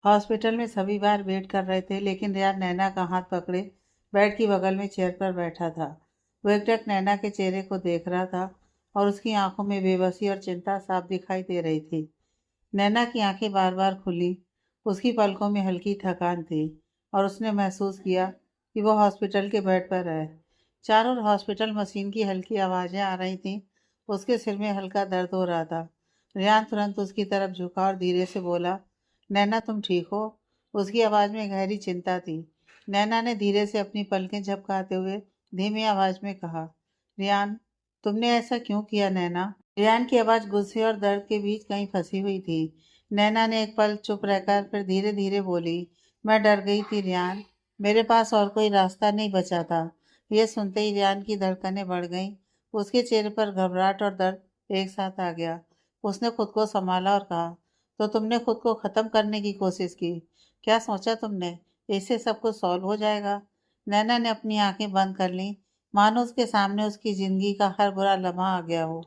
Hospital में सभी बाहर वेट कर रहे थे, लेकिन रियान नैना का हाथ पकड़े बेड की बगल में चेयर पर बैठा था। वो एकटक नैना के चेहरे को देख रहा था और उसकी आंखों में बेबसी और चिंता साफ दिखाई दे रही थी। नैना की आंखें बार बार खुली। उसकी पलकों में हल्की थकान थी और उसने महसूस किया कि वो हॉस्पिटल के बेड पर है। चारों ओर हॉस्पिटल मशीन की हल्की आवाज़ें आ रही थीं। उसके सिर में हल्का दर्द हो रहा था। रियान तुरंत उसकी तरफ झुका और धीरे से बोला, नैना तुम ठीक हो? उसकी आवाज़ में गहरी चिंता थी। नैना ने धीरे से अपनी पलकें झपकाते हुए धीमी आवाज़ में कहा, रियान, तुमने ऐसा क्यों किया नैना? रियान की आवाज़ गुस्से और दर्द के बीच कहीं फंसी हुई थी। नैना ने एक पल चुप रहकर फिर धीरे धीरे बोली, मैं डर गई थी रियान। मेरे पास और कोई रास्ता नहीं बचा था। यह सुनते ही रियान की धड़कनें बढ़ गईं। उसके चेहरे पर घबराहट और दर्द एक साथ आ गया। उसने खुद को संभाला और कहा, तो तुमने खुद को ख़त्म करने की कोशिश की? क्या सोचा तुमने इससे सब कुछ सॉल्व हो जाएगा? नैना ने अपनी आंखें बंद कर लीं, मानो उसके सामने उसकी ज़िंदगी का हर बुरा लम्हा आ गया हो।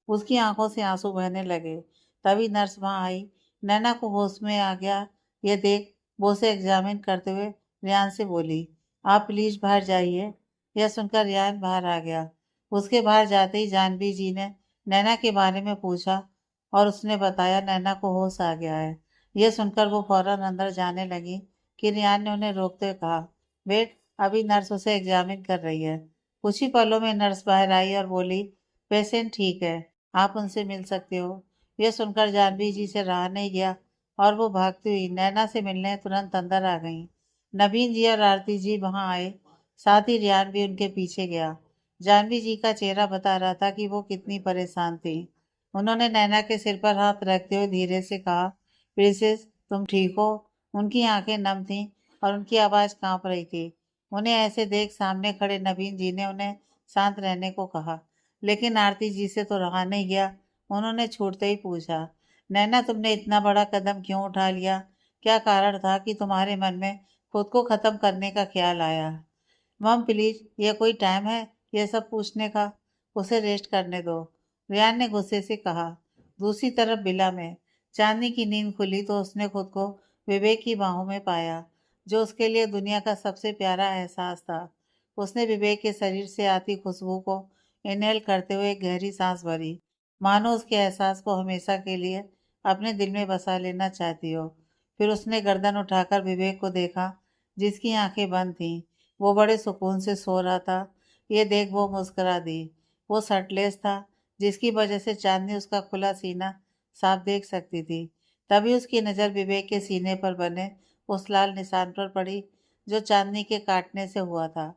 उसकी आंखों से आंसू बहने लगे। तभी नर्स वहां आई। नैना को होश में आ गया। ये देख वो उसे एग्जामिन करते हुए रियान से बोली, आप प्लीज बाहर जाइए। यह सुनकर रियान बाहर आ गया। उसके बाहर जाते ही जानवी जी ने नैना के बारे में पूछा और उसने बताया नैना को होश आ गया है। यह सुनकर वो फौरन अंदर जाने लगी कि रियान ने उन्हें रोकते हुए कहा, वेट, अभी नर्स उसे एग्जामिन कर रही है। कुछ ही पलों में नर्स बाहर आई और बोली, पेशेंट ठीक है, आप उनसे मिल सकते हो। यह सुनकर जानवी जी से रहा नहीं गया और वो भागती हुई नैना से मिलने तुरंत अंदर आ गईं। नवीन जी और आरती जी वहां आए, साथ ही रियान भी उनके पीछे गया। जानवी जी का चेहरा बता रहा था कि वो कितनी परेशान थी। उन्होंने नैना के सिर पर हाथ रखते हुए धीरे से कहा, प्रिंसेस तुम ठीक हो? उनकी आंखें नम थीं और उनकी आवाज़ कांप रही थी। उन्हें ऐसे देख सामने खड़े नवीन जी ने उन्हें शांत रहने को कहा, लेकिन आरती जी से तो रहा नहीं गया। उन्होंने छूटते ही पूछा, नैना तुमने इतना बड़ा कदम क्यों उठा लिया? क्या कारण था कि तुम्हारे मन में खुद को ख़त्म करने का ख्याल आया? मम प्लीज, ये कोई टाइम है ये सब पूछने का? उसे रेस्ट करने दो, रियान ने गुस्से से कहा। दूसरी तरफ बिला में चांदनी की नींद खुली तो उसने खुद को विवेक की बाहों में पाया, जो उसके लिए दुनिया का सबसे प्यारा एहसास था। उसने विवेक के शरीर से आती खुशबू को इनहेल करते हुए एक गहरी सांस भरी, मानो उसके एहसास को हमेशा के लिए अपने दिल में बसा लेना चाहती हो। फिर उसने गर्दन उठाकर विवेक को देखा, जिसकी आंखें बंद थीं। वो बड़े सुकून से सो रहा था। ये देख वो मुस्कुरा दी। वो शर्टलेस था, जिसकी वजह से चांदनी उसका खुला सीना साफ देख सकती थी। तभी उसकी नज़र विवेक के सीने पर बने उस लाल निशान पर पड़ी, जो चांदनी के काटने से हुआ था।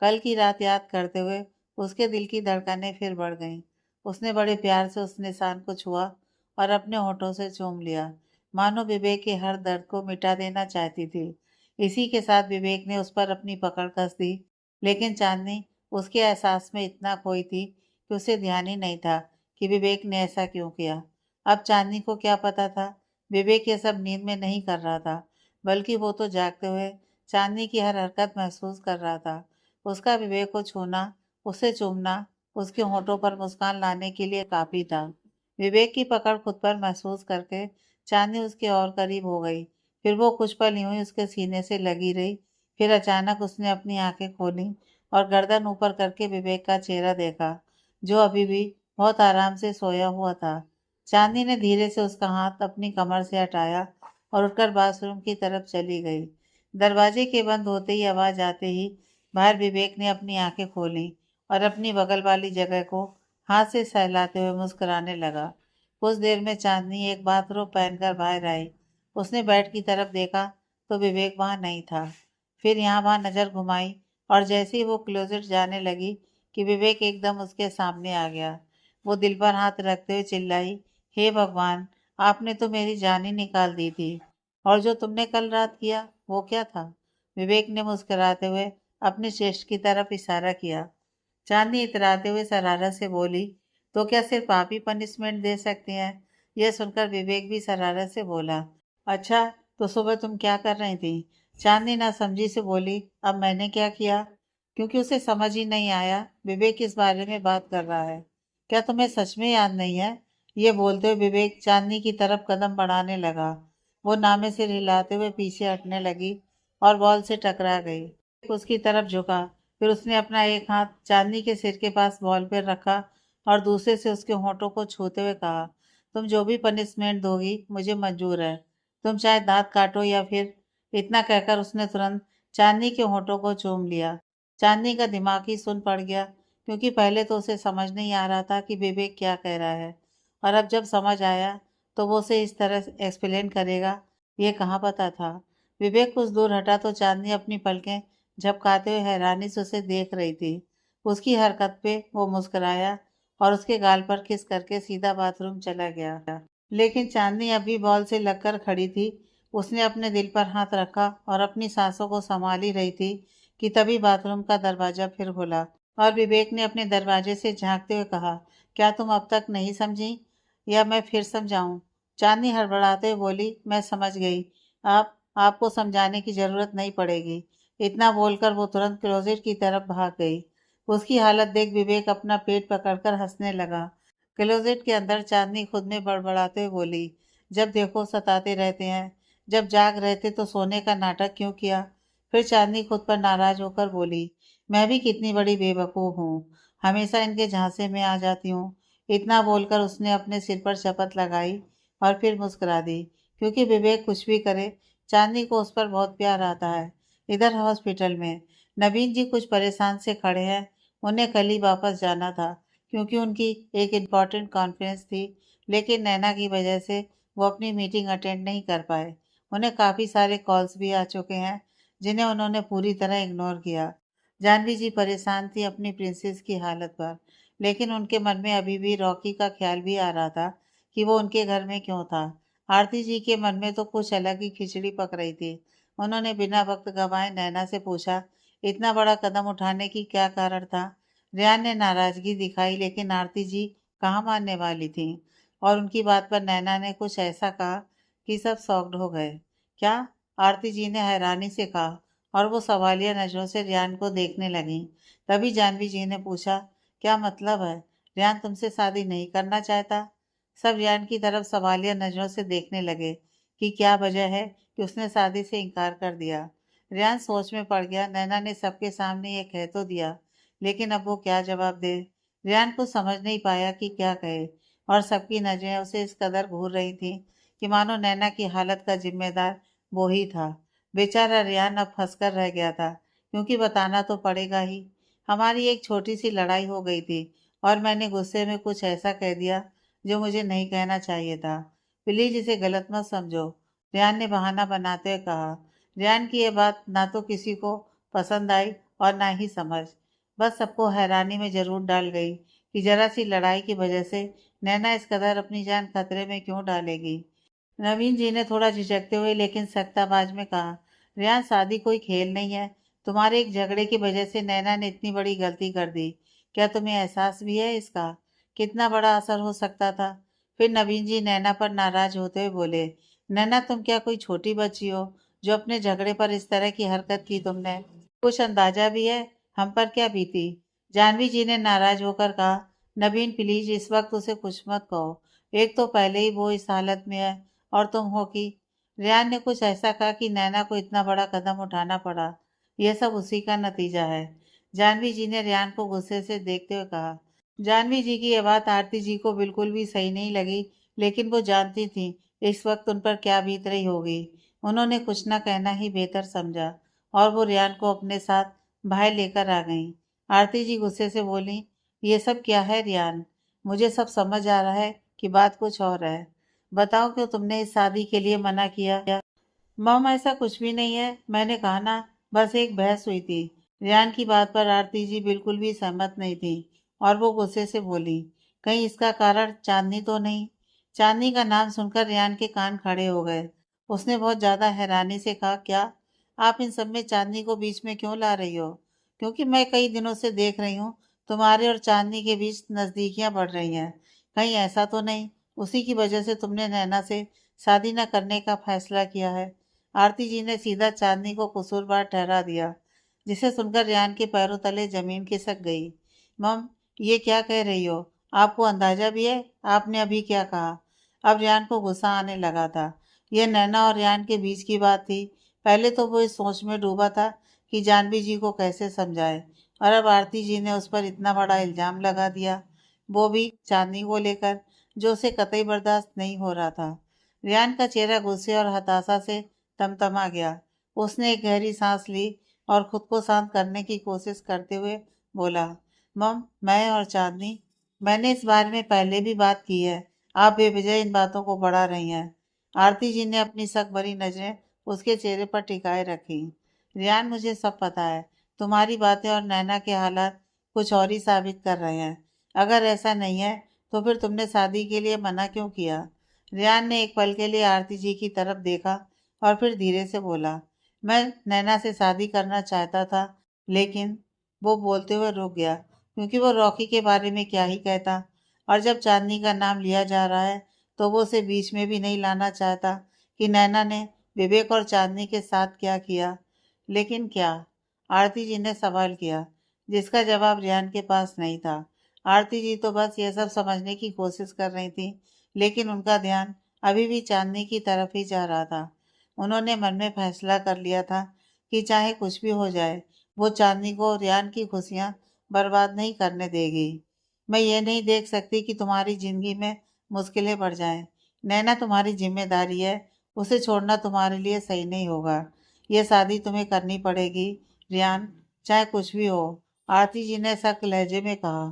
कल की रात याद करते हुए उसके दिल की धड़कनें फिर बढ़ गईं। उसने बड़े प्यार से उस निशान को छुआ और अपने होठों से चूम लिया, मानो विवेक के हर दर्द को मिटा देना चाहती थी। इसी के साथ विवेक ने उस पर अपनी पकड़ कस दी, लेकिन चांदनी उसके एहसास में इतना खोई थी कि उसे ध्यान ही नहीं था कि विवेक ने ऐसा क्यों किया। अब चांदनी को क्या पता था, विवेक ये सब नींद में नहीं कर रहा था, बल्कि वो तो जागते हुए चांदनी की हर हरकत महसूस कर रहा था। उसका विवेक को छूना, उसे चूमना, उसके होठों पर मुस्कान लाने के लिए काफी था। विवेक की पकड़ खुद पर महसूस करके चांदनी उसके और करीब हो गई। फिर वो कुछ पल यूं ही उसके सीने से लगी रही। फिर अचानक उसने अपनी आंखें खोली और गर्दन ऊपर करके विवेक का चेहरा देखा, जो अभी भी बहुत आराम से सोया हुआ था। चांदनी ने धीरे से उसका हाथ अपनी कमर से हटाया और उठकर बाथरूम की तरफ चली गई। दरवाजे के बंद होते ही आवाज आते ही बाहर विवेक ने अपनी आंखें खोली और अपनी बगल वाली जगह को हाथ से सहलाते हुए मुस्कुराने लगा। कुछ देर में चांदनी एक बाथरोब पहनकर बाहर आई। उसने बेड की तरफ देखा तो विवेक वहां नहीं था। फिर यहाँ वहां नजर घुमाई और जैसे ही वो क्लोजेट जाने लगी कि विवेक एकदम उसके सामने आ गया। वो दिल पर हाथ रखते हुए चिल्लाई, हे भगवान, आपने तो मेरी जान ही निकाल दी थी। और जो तुमने कल रात किया वो क्या था? विवेक ने मुस्कुराते हुए अपने चेस्ट की तरफ इशारा किया। चांदनी इतराते हुए शरारत से बोली, तो क्या सिर्फ आप ही पनिशमेंट दे सकते हैं? यह सुनकर विवेक भी शरारत से बोला, अच्छा, तो सुबह तुम क्या कर रही थी? चांदनी ना समझी से बोली, अब मैंने क्या किया? क्योंकि उसे समझ ही नहीं आया विवेक किस बारे में बात कर रहा है। क्या तुम्हें सच में याद नहीं है? ये बोलते हुए विवेक चांदनी की तरफ कदम बढ़ाने लगा। वो नामे सिर हिलाते हुए पीछे हटने लगी और बॉल से टकरा गई। उसकी तरफ झुका, फिर उसने अपना एक हाथ चांदनी के सिर के पास बॉल पर रखा और दूसरे से उसके होठों को छूते हुए कहा, तुम जो भी पनिशमेंट दोगी मुझे मंजूर है। तुम चाहे दांत काटो या फिर। इतना कहकर उसने तुरंत चांदनी के होठों को चूम लिया। चांदनी का दिमाग ही सुन पड़ गया, क्योंकि पहले तो उसे समझ नहीं आ रहा था कि विवेक क्या कह रहा है, और अब जब समझ आया तो वो उसे इस तरह एक्सप्लेन करेगा, ये कहाँ पता था। विवेक कुछ दूर हटा तो चांदनी अपनी पलकें झपकाते हुए हैरानी से उसे देख रही थी। उसकी हरकत पे वो मुस्कुराया और उसके गाल पर किस करके सीधा बाथरूम चला गया। लेकिन चांदनी अभी बॉल से लगकर खड़ी थी। उसने अपने दिल पर हाथ रखा और अपनी सांसों को संभाल ही रही थी कि तभी बाथरूम का दरवाजा फिर खुला और विवेक ने अपने दरवाजे से झांकते हुए कहा, क्या तुम अब तक नहीं समझी या मैं फिर समझाऊं? चांदनी हड़बड़ाते हुए बोली, मैं समझ गई। आपको समझाने की जरूरत नहीं पड़ेगी। इतना बोलकर वो तुरंत क्लोजेट की तरफ भाग गई। उसकी हालत देख विवेक अपना पेट पकड़कर हंसने लगा। क्लोजेट के अंदर चांदनी खुद में बड़बड़ाते हुए बोली, जब देखो सताते रहते हैं, जब जाग रहे थे तो सोने का नाटक क्यों किया? फिर चांदनी खुद पर नाराज होकर बोली, मैं भी कितनी बड़ी बेवकूफ हूँ, हमेशा इनके झांसे में आ जाती हूँ। इतना बोलकर उसने अपने सिर पर शपथ लगाई और फिर मुस्कुरा दी, क्योंकि विवेक कुछ भी करे, चांदनी को उस पर बहुत प्यार आता है। इधर हॉस्पिटल में नवीन जी कुछ परेशान से खड़े हैं। उन्हें कल ही वापस जाना था, क्योंकि उनकी एक इम्पॉर्टेंट कॉन्फ्रेंस थी, लेकिन नैना की वजह से वो अपनी मीटिंग अटेंड नहीं कर पाए। उन्हें काफ़ी सारे कॉल्स भी आ चुके हैं, जिन्हें उन्होंने पूरी तरह इग्नोर किया। जानवी जी परेशान थी अपनी प्रिंसेस की हालत पर, लेकिन उनके मन में अभी भी रॉकी का ख्याल भी आ रहा था कि वो उनके घर में क्यों था। आरती जी के मन में तो कुछ अलग ही खिचड़ी पक रही थी। उन्होंने बिना वक्त गंवाए नैना से पूछा, इतना बड़ा कदम उठाने की क्या कारण था? रेहान ने नाराजगी दिखाई, लेकिन आरती जी कहाँ मानने वाली थी, और उनकी बात पर नैना ने कुछ ऐसा कहा कि सब शॉक्ड हो गए। क्या? आरती जी ने हैरानी से कहा, और वो सवालिया नजरों से रेहान को देखने लगी। तभी जानवी जी ने पूछा, क्या मतलब है? रेहान तुमसे शादी नहीं करना चाहता? सब रेहान की तरफ सवालिया नजरों से देखने लगे कि क्या वजह है कि उसने शादी से इनकार कर दिया। रेहान सोच में पड़ गया। नैना ने सबके सामने ये कह तो दिया, लेकिन अब वो क्या जवाब दे? रेहान को समझ नहीं पाया कि क्या कहे, और सबकी नजरें उसे इस कदर घूर रही थी कि मानो नैना की हालत का जिम्मेदार वो ही था। बेचारा रेहान अब फंसकर रह गया था, क्योंकि बताना तो पड़ेगा ही। हमारी एक छोटी सी लड़ाई हो गई थी और मैंने गुस्से में कुछ ऐसा कह दिया जो मुझे नहीं कहना चाहिए था। प्लीज इसे गलत मत समझो, रेहान ने बहाना बनाते हुए कहा। रेहान की यह बात ना तो किसी को पसंद आई और ना ही समझ, बस सबको हैरानी में जरूर डाल गई कि जरा सी लड़ाई की वजह से नैना इस कदर अपनी जान खतरे में क्यों डालेगी। नवीन जी ने थोड़ा झिझकते हुए लेकिन सख्त आवाज में कहा, रेहान शादी कोई खेल नहीं है। तुम्हारे एक झगड़े की वजह से नैना ने इतनी बड़ी गलती कर दी। क्या तुम्हें एहसास भी है इसका? कितना बड़ा असर हो सकता था? फिर नवीन जी नैना पर नाराज होते हुए बोले, नैना तुम क्या कोई छोटी बच्ची हो जो अपने झगड़े पर इस तरह की हरकत की? तुमने कुछ अंदाजा भी है हम पर क्या बीती? जानवी जी ने नाराज होकर कहा, नवीन प्लीज इस वक्त उसे कुछ मत कहो। एक तो पहले ही वो इस हालत में है, और तुम हो कि। रेहान ने कुछ ऐसा कहा कि नैना को इतना बड़ा कदम उठाना पड़ा। यह सब उसी का नतीजा है। जानवी जी ने रेहान को गुस्से से देखते हुए कहा। जानवी जी की यह बात आरती जी को बिल्कुल भी सही नहीं लगी, लेकिन वो जानती थी इस वक्त उन पर क्या बीत रही होगी। उन्होंने कुछ न कहना ही बेहतर समझा, और वो रेहान को अपने साथ बाहर लेकर आ गईं। आरती जी गुस्से से बोली, ये सब क्या है रेहान? मुझे सब समझ आ रहा है कि बात कुछ और है। बताओ क्यों तुमने इस शादी के लिए मना किया? मम ऐसा कुछ भी नहीं है, मैंने कहा ना, बस एक बहस हुई थी। रेहान की बात पर आरती जी बिल्कुल भी सहमत नहीं थी, और वो गुस्से से बोली, कहीं इसका कारण चांदनी तो नहीं? चांदनी का नाम सुनकर रेहान के कान खड़े हो गए। उसने बहुत ज्यादा हैरानी से कहा, क्या? आप इन सब में चांदनी को बीच में क्यों ला रही हो? क्योंकि मैं कई दिनों से देख रही हूँ तुम्हारे और चांदनी के बीच नजदीकियां बढ़ रही हैं। कहीं ऐसा तो नहीं उसी की वजह से तुमने नैना से शादी न करने का फैसला किया है? आरती जी ने सीधा चांदनी को कसूरवार ठहरा दिया, जिसे सुनकर रेहान के पैरों तले जमीन खिसक गई। मम, ये क्या कह रही हो? आपको अंदाजा भी है आपने अभी क्या कहा? अब रेहान को गुस्सा आने लगा था। यह नैना और रेहान के बीच की बात थी। पहले तो वो इस सोच में डूबा था कि जानवी जी को कैसे समझाए, और अब आरती जी ने उस पर इतना बड़ा इल्जाम लगा दिया, वो भी चांदनी को लेकर, जो उसे कतई बर्दाश्त नहीं हो रहा था। रेहान का चेहरा गुस्से और हताशा से तमतमा गया। उसने एक गहरी सांस ली और खुद को शांत करने की कोशिश करते हुए बोला, मम, मैं और चांदनी, मैंने इस बारे में पहले भी बात की है। आप बेवजह इन बातों को बढ़ा रही हैं। आरती जी ने अपनी सक भरी नजरें उसके चेहरे पर टिकाए रखी। रियान, मुझे सब पता है। तुम्हारी बातें और नैना के हालात कुछ और ही साबित कर रहे हैं। अगर ऐसा नहीं है तो फिर तुमने शादी के लिए मना क्यों किया? रियान ने एक पल के लिए आरती जी की तरफ देखा और फिर धीरे से बोला, मैं नैना से शादी करना चाहता था, लेकिन वो बोलते हुए रुक गया, क्योंकि वो रॉकी के बारे में क्या ही कहता। और जब चांदनी का नाम लिया जा रहा है तो वो उसे बीच में भी नहीं लाना चाहता कि नैना ने विवेक और चांदनी के साथ क्या किया। लेकिन क्या? आरती जी ने सवाल किया, जिसका जवाब रियान के पास नहीं था। आरती जी तो बस यह सब समझने की कोशिश कर रही थी, लेकिन उनका ध्यान अभी भी चांदनी की तरफ ही जा रहा था। उन्होंने मन में फैसला कर लिया था कि चाहे कुछ भी हो जाए, वो चांदनी को और रियान की खुशियां बर्बाद नहीं करने देगी। मैं ये नहीं देख सकती कि तुम्हारी जिंदगी में मुश्किलें बढ़ जाएं। नैना तुम्हारी जिम्मेदारी है, उसे छोड़ना तुम्हारे लिए सही नहीं होगा। ये शादी तुम्हें करनी पड़ेगी, रियान, चाहे कुछ भी हो। आरती जी ने सख्त लहजे में कहा।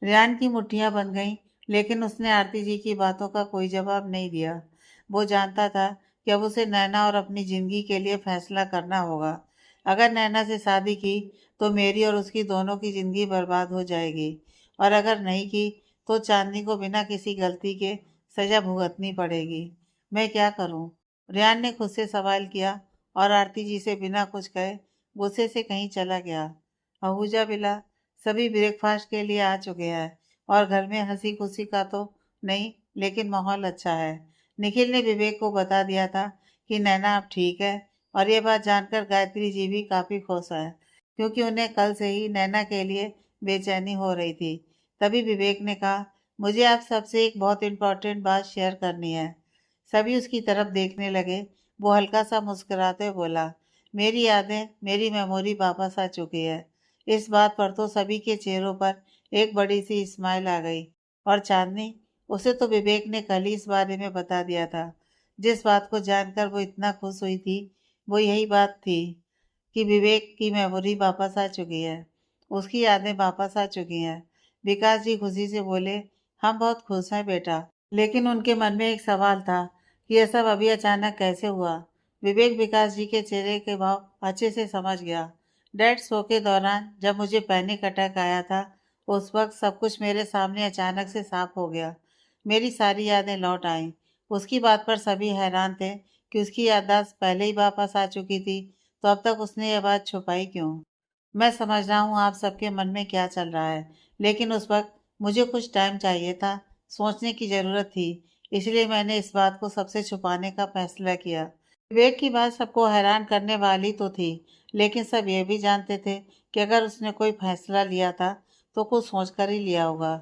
रियान की मुट्ठियां बंध गईं, लेकिन उसने आरती जी की बातों का कोई जवाब नहीं दिया। वो जानता था कि अब उसे नैना और अपनी जिंदगी के लिए फैसला करना होगा। अगर नैना से शादी की तो मेरी और उसकी दोनों की जिंदगी बर्बाद हो जाएगी, और अगर नहीं की तो चांदनी को बिना किसी गलती के सजा भुगतनी पड़ेगी। मैं क्या करूं? रियान ने खुद से सवाल किया और आरती जी से बिना कुछ कहे गुस्से से कहीं चला गया। अहूजा बिला, सभी ब्रेकफास्ट के लिए आ चुके हैं और घर में हंसी खुशी का तो नहीं, लेकिन माहौल अच्छा है। निखिल ने विवेक को बता दिया था कि नैना अब ठीक है, और ये बात जानकर गायत्री जी भी काफी खुश है, क्योंकि उन्हें कल से ही नैना के लिए बेचैनी हो रही थी। तभी विवेक ने कहा, मुझे आप सबसे एक बहुत इम्पोर्टेंट बात शेयर करनी है। सभी उसकी तरफ देखने लगे। वो हल्का सा मुस्कुराते हुए बोला, मेरी यादें, मेरी मेमोरी वापस आ चुकी है। इस बात पर तो सभी के चेहरों पर एक बड़ी सी स्माइल आ गई। और चांदनी, उसे तो विवेक ने कल ही इस बारे में बता दिया था। जिस बात को जानकर वो इतना खुश हुई थी, वो यही बात थी कि विवेक की मेमोरी वापस आ चुकी है, उसकी यादें वापस आ चुकी हैं। विकास जी खुशी से बोले, हम बहुत खुश हैं बेटा। लेकिन उनके मन में एक सवाल था कि यह सब अभी अचानक कैसे हुआ। विवेक विकास जी के चेहरे के भाव अच्छे से समझ गया। डैड, शो के दौरान जब मुझे पैनिक अटैक आया था, उस वक्त सब कुछ मेरे सामने अचानक से साफ हो गया। मेरी सारी यादें लौट आईं। उसकी बात पर सभी हैरान थे कि उसकी याददाश्त पहले ही वापस आ चुकी थी, तो अब तक उसने ये बात छुपाई क्यों? मैं समझ रहा हूँ आप सबके मन में क्या चल रहा है, लेकिन उस वक्त मुझे कुछ टाइम चाहिए था, सोचने की ज़रूरत थी। इसलिए मैंने इस बात को सबसे छुपाने का फैसला किया। विवेक की बात सबको हैरान करने वाली तो थी, लेकिन सब ये भी जानते थे कि अगर उसने कोई फैसला लिया था तो कुछ सोच कर ही लिया होगा।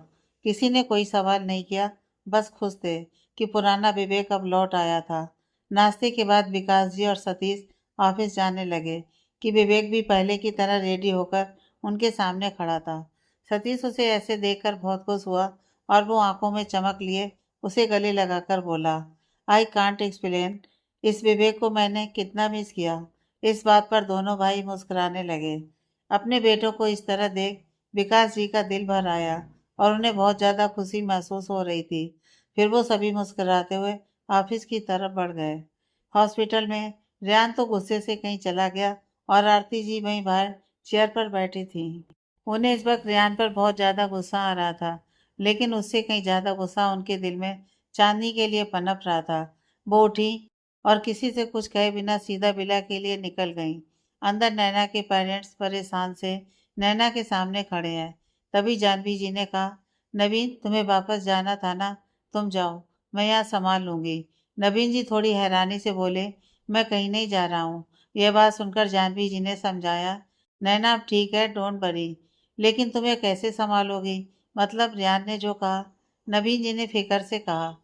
किसी ने कोई सवाल नहीं किया, बस खुश थे कि पुराना विवेक अब लौट आया था। नाश्ते के बाद विकास जी और सतीश ऑफिस जाने लगे कि विवेक भी पहले की तरह रेडी होकर उनके सामने खड़ा था। सतीश उसे ऐसे देखकर बहुत खुश हुआ और वो आंखों में चमक लिए उसे गले लगाकर बोला, आई कांट एक्सप्लेन, इस विवेक को मैंने कितना मिस किया। इस बात पर दोनों भाई मुस्कुराने लगे। अपने बेटों को इस तरह देख विकास जी का दिल भर आया और उन्हें बहुत ज़्यादा खुशी महसूस हो रही थी। फिर वो सभी मुस्कुराते हुए ऑफिस की तरफ बढ़ गए। हॉस्पिटल में रेहान तो गुस्से से कहीं चला गया और आरती जी वहीं बाहर चेयर पर बैठी थी। उन्हें इस वक्त रेहान पर बहुत ज़्यादा गुस्सा आ रहा था, लेकिन उससे कहीं ज़्यादा गुस्सा उनके दिल में चांदनी के लिए पनप रहा था। वो उठी और किसी से कुछ कहे बिना सीधा विला के लिए निकल गईं। अंदर नैना के पेरेंट्स परेशान से नैना के सामने खड़े हैं। तभी जानवी जी ने कहा, नवीन, तुम्हें वापस जाना था ना, तुम जाओ, मैं यहाँ संभाल लूंगी। नवीन जी थोड़ी हैरानी से बोले, मैं कहीं नहीं जा रहा हूँ। यह बात सुनकर जानवी जी ने समझाया, नैना अब ठीक है, डोंट वरी, लेकिन तुम्हें कैसे संभालोगी? मतलब रियान ने जो कहा, नवीन जी ने फिक्र से कहा।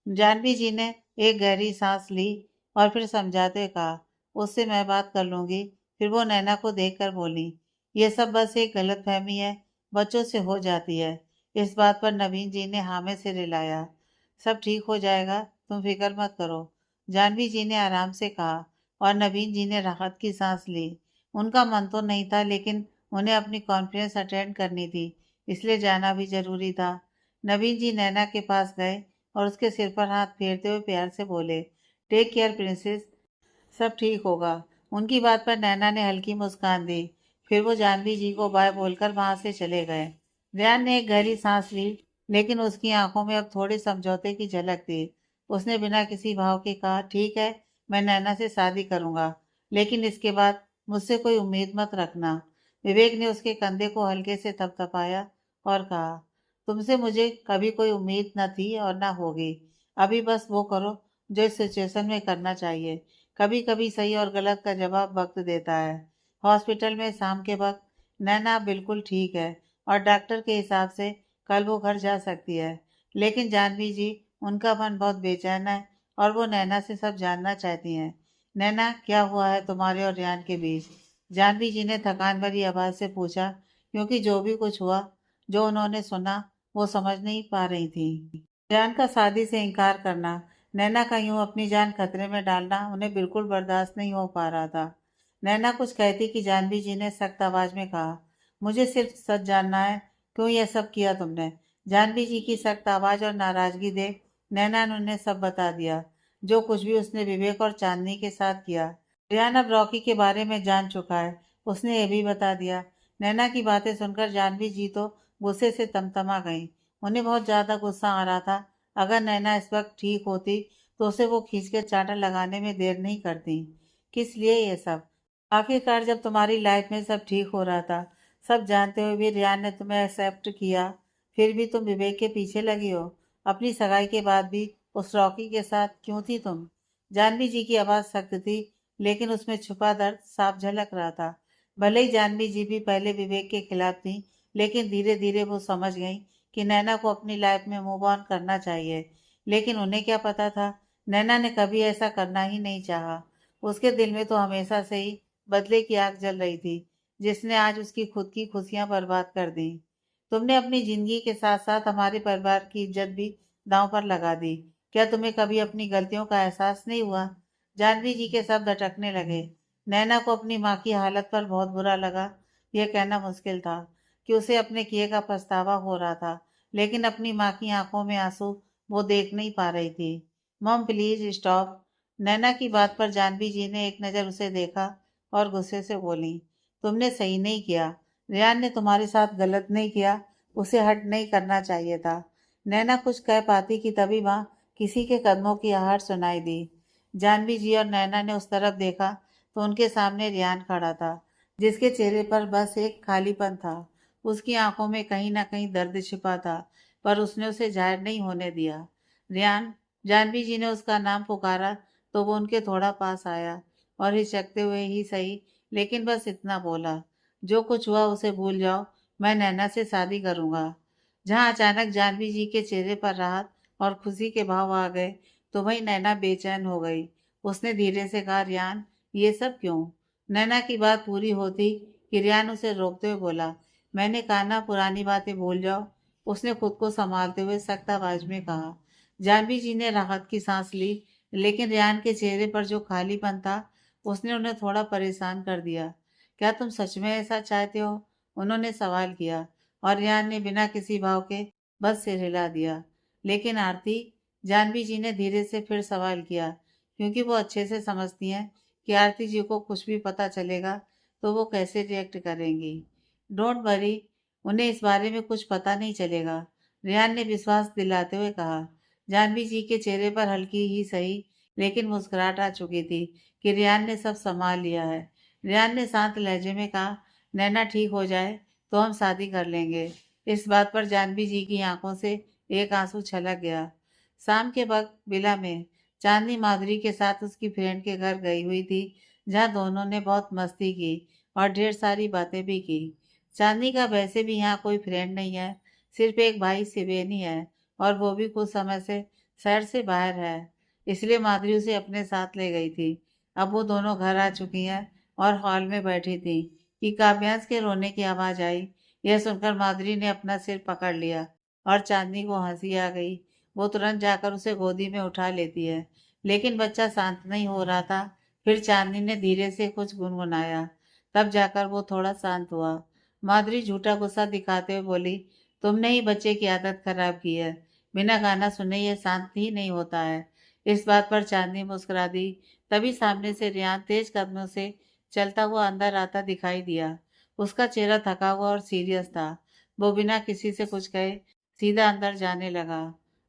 जानवी जी ने एक गहरी सांस ली और फिर समझाते हुए कहा, उससे मैं बात कर लूंगी। फिर वो नैना को देखकर बोली, ये सब बस एक गलतफहमी है, बच्चों से हो जाती है। इस बात पर नवीन जी ने हाँ में सिर हिलाया। सब ठीक हो जाएगा, तुम फिक्र मत करो, जानवी जी ने आराम से कहा। और नवीन जी ने राहत की सांस ली। उनका मन तो नहीं था, लेकिन उन्हें अपनी कॉन्फ्रेंस अटेंड करनी थी, इसलिए जाना भी जरूरी था। नवीन जी नैना के पास गए और उसके सिर पर हाथ फेरते हुए प्यार से बोले, टेक केयर प्रिंसेस, सब ठीक होगा। उनकी बात पर नैना ने हल्की मुस्कान दी। फिर वो जानवी जी को बाय बोलकर वहां से चले गए। रेहान ने एक गहरी सांस ली, लेकिन उसकी आंखों में अब थोड़े समझौते की झलक थी। उसने बिना किसी भाव के कहा, ठीक है, मैं नैना से शादी करूंगा, लेकिन इसके बाद मुझसे कोई उम्मीद मत रखना। विवेक ने उसके कंधे को हल्के से थपथपाया और कहा, तुमसे मुझे कभी कोई उम्मीद न थी और न होगी। अभी बस वो करो जो इस सिचुएशन में करना चाहिए। कभी कभी सही और गलत का जवाब वक्त देता है। हॉस्पिटल में शाम के वक्त नैना बिल्कुल ठीक है और डॉक्टर के हिसाब से कल वो घर जा सकती है। लेकिन जानवी जी, उनका मन बहुत बेचैन है और वो नैना से सब जानना चाहती हैं। नैना, क्या हुआ है तुम्हारे और रेहान के बीच? जानवी जी ने थकान भरी आवाज से पूछा, क्योंकि जो भी कुछ हुआ, जो उन्होंने सुना, वो समझ नहीं पा रही थी। रेहान का शादी से इनकार करना, नैना का यूं अपनी जान खतरे में डालना उन्हें बिल्कुल बर्दाश्त नहीं हो पा रहा था। नैना कुछ कहती कि जानवी जी ने सख्त आवाज में कहा, मुझे सिर्फ सच जानना है, क्यों यह सब किया तुमने? जानवी जी की सख्त आवाज और नाराजगी देख नैना ने उन्हें सब बता दिया, जो कुछ भी उसने विवेक और चांदनी के साथ किया। रेहान अब रॉकी के बारे में जान चुका है, उसने ये भी बता दिया। नैना की बातें सुनकर जानवी जी तो गुस्से से तमतमा गईं। उन्हें बहुत ज्यादा गुस्सा आ रहा था। अगर नैना इस वक्त ठीक होती तो उसे वो खींच के चांटा लगाने में देर नहीं करती। किस लिए ये सब? आखिरकार जब तुम्हारी लाइफ में सब ठीक हो रहा था, सब जानते हुए भी रियान ने तुम्हें एक्सेप्ट किया, फिर भी तुम विवेक के पीछे लगी हो। अपनी सगाई के बाद भी उस रॉकी के साथ क्यों थी तुम? जानवी जी की आवाज सख्त थी, लेकिन उसमें छुपा दर्द साफ झलक रहा था। भले ही जानवी जी भी पहले विवेक के खिलाफ थी, लेकिन धीरे धीरे वो समझ गई कि नैना को अपनी लाइफ में मूव ऑन करना चाहिए। लेकिन उन्हें क्या पता था, नैना ने कभी ऐसा करना ही नहीं चाहा। उसके दिल में तो हमेशा से ही बदले की आग जल रही थी, जिसने आज उसकी खुद की खुशियां बर्बाद कर दी। तुमने अपनी जिंदगी के साथ साथ हमारे परिवार की इज्जत भी दांव पर लगा दी। क्या तुम्हें कभी अपनी गलतियों का एहसास नहीं हुआ? जानवी जी के शब्द अटकने लगे। नैना को अपनी माँ की हालत पर बहुत बुरा लगा। यह कहना मुश्किल था कि उसे अपने किए का पछतावा हो रहा था, लेकिन अपनी माँ की आंखों में आंसू वो देख नहीं पा रही थी। Mom please stop. नैना की बात पर जानवी जी ने एक नज़र उसे देखा और गुस्से से बोली, तुमने सही नहीं किया। रेहान ने तुम्हारे साथ गलत नहीं किया, उसे हर्ट नहीं करना चाहिए था। नैना कुछ कह पाती कि तभी वहां किसी के कदमों की आहट सुनाई दी। जानवी जी और नैना ने उस तरफ देखा तो उनके सामने रेहान खड़ा था, जिसके चेहरे पर बस एक खालीपन था। उसकी आंखों में कहीं ना कहीं दर्द छिपा था, पर उसने उसे जाहिर नहीं होने दिया। रेहान, जानवी जी ने उसका नाम पुकारा तो वो उनके थोड़ा पास आया और हिचकते हुए ही सही, लेकिन बस इतना बोला, जो कुछ हुआ उसे भूल जाओ, मैं नैना से शादी करूंगा। जहां अचानक जानवी जी के चेहरे पर राहत और खुशी के भाव आ गए, तो वहीं नैना बेचैन हो गई। उसने धीरे से कहा, रियान, ये सब क्यों? नैना की बात पूरी होती कि रियान उसे रोकते हुए बोला, मैंने कहा ना, पुरानी बातें भूल जाओ। उसने खुद को संभालते हुए सख्त आवाज में कहा। जानवी जी ने राहत की सांस ली, लेकिन रियान के चेहरे पर जो खालीपन था, उसने उन्हें थोड़ा परेशान कर दिया। क्या तुम सच में ऐसा चाहते हो? उन्होंने सवाल किया और रियान ने बिना किसी भाव के बस सिर हिला दिया। लेकिन आरती, जानवी जी ने धीरे से फिर सवाल किया, क्योंकि वो अच्छे से समझती हैं कि आरती जी को कुछ भी पता चलेगा तो वो कैसे रिएक्ट करेंगी। डोंट वरी, उन्हें इस बारे में कुछ पता नहीं चलेगा, रियान ने विश्वास दिलाते हुए कहा। जानवी जी के चेहरे पर हल्की ही सही, लेकिन मुस्कुराहट आ चुकी थी कि रियान ने सब संभाल लिया है। रियान ने शांत लहजे में कहा, नैना ठीक हो जाए तो हम शादी कर लेंगे। इस बात पर जानवी जी की आंखों से एक आंसू छलक गया। शाम के वक्त विला में चांदनी माधुरी के साथ उसकी फ्रेंड के घर गई हुई थी, जहां दोनों ने बहुत मस्ती की और ढेर सारी बातें भी की। चांदनी का वैसे भी यहाँ कोई फ्रेंड नहीं है, सिर्फ एक भाई शिवेनी है, और वो भी कुछ समय से शहर से बाहर है। इसलिए माधुरी उसे अपने साथ ले गई थी। अब वो दोनों घर आ चुकी हैं और हॉल में बैठी थी कि काव्यांश के रोने की आवाज़ आई। यह सुनकर माधुरी ने अपना सिर पकड़ लिया और चांदनी को हंसी आ गई। वो तुरंत जाकर उसे गोदी में उठा लेती है, लेकिन बच्चा शांत नहीं हो रहा था। फिर चांदनी ने धीरे से कुछ गुनगुनाया, तब जाकर वो थोड़ा शांत हुआ। माधुरी झूठा गुस्सा दिखाते हुए बोली, तुमने ही बच्चे की आदत खराब की है। बिना गाना सुने ये शांत ही नहीं होता है। इस बात पर चांदनी मुस्कुरा दी। तभी सामने से रियान तेज कदमों से चलता हुआ अंदर आता दिखाई दिया। उसका चेहरा थका हुआ और सीरियस था। वो बिना किसी से कुछ कहे सीधा अंदर जाने लगा।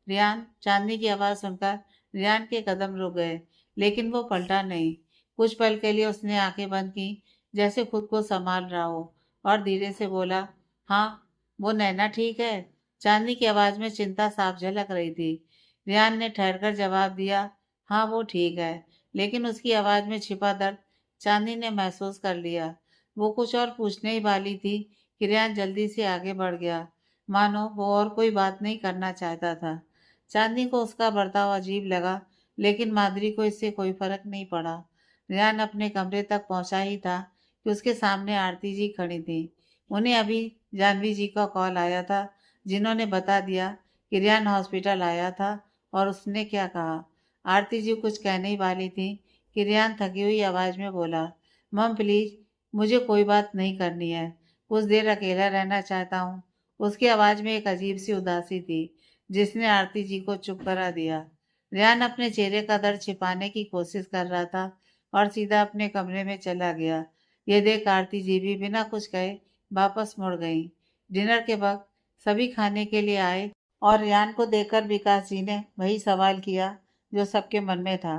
रियान, चांदनी की आवाज़ सुनकर रियान के कदम रुक गए, लेकिन वो पलटा नहीं। कुछ पल के लिए उसने आंखें बंद की, जैसे खुद को संभाल रहा हो, और धीरे से बोला, हाँ, वो नैना ठीक है? चांदनी की आवाज़ में चिंता साफ झलक रही थी। रियान ने ठहरकर जवाब दिया, हाँ वो ठीक है। लेकिन उसकी आवाज़ में छिपा दर्द चांदनी ने महसूस कर लिया। वो कुछ और पूछने ही वाली थी कि रियान जल्दी से आगे बढ़ गया, मानो वो और कोई बात नहीं करना चाहता था। चांदनी को उसका बर्ताव अजीब लगा, लेकिन माधुरी को इससे कोई फर्क नहीं पड़ा। रियान अपने कमरे तक पहुंचा ही था कि उसके सामने आरती जी खड़ी थी। उन्हें अभी जानवी जी का कॉल आया था, जिन्होंने बता दिया कि रियान हॉस्पिटल आया था। और उसने क्या कहा? आरती जी कुछ कहने ही वाली थी कि रियान थकी हुई आवाज़ में बोला, मम प्लीज़, मुझे कोई बात नहीं करनी है, कुछ देर अकेला रहना चाहता हूँ। उसकी आवाज़ में एक अजीब सी उदासी थी, जिसने आरती जी को चुप करा दिया। रियान अपने चेहरे का दर्द छिपाने की कोशिश कर रहा था और सीधा अपने कमरे में चला गया। ये देख आरती जी भी बिना कुछ कहे वापस मुड़ गईं। डिनर के वक्त सभी खाने के लिए आए और रियान को देखकर विकास जी ने वही सवाल किया जो सबके मन में था,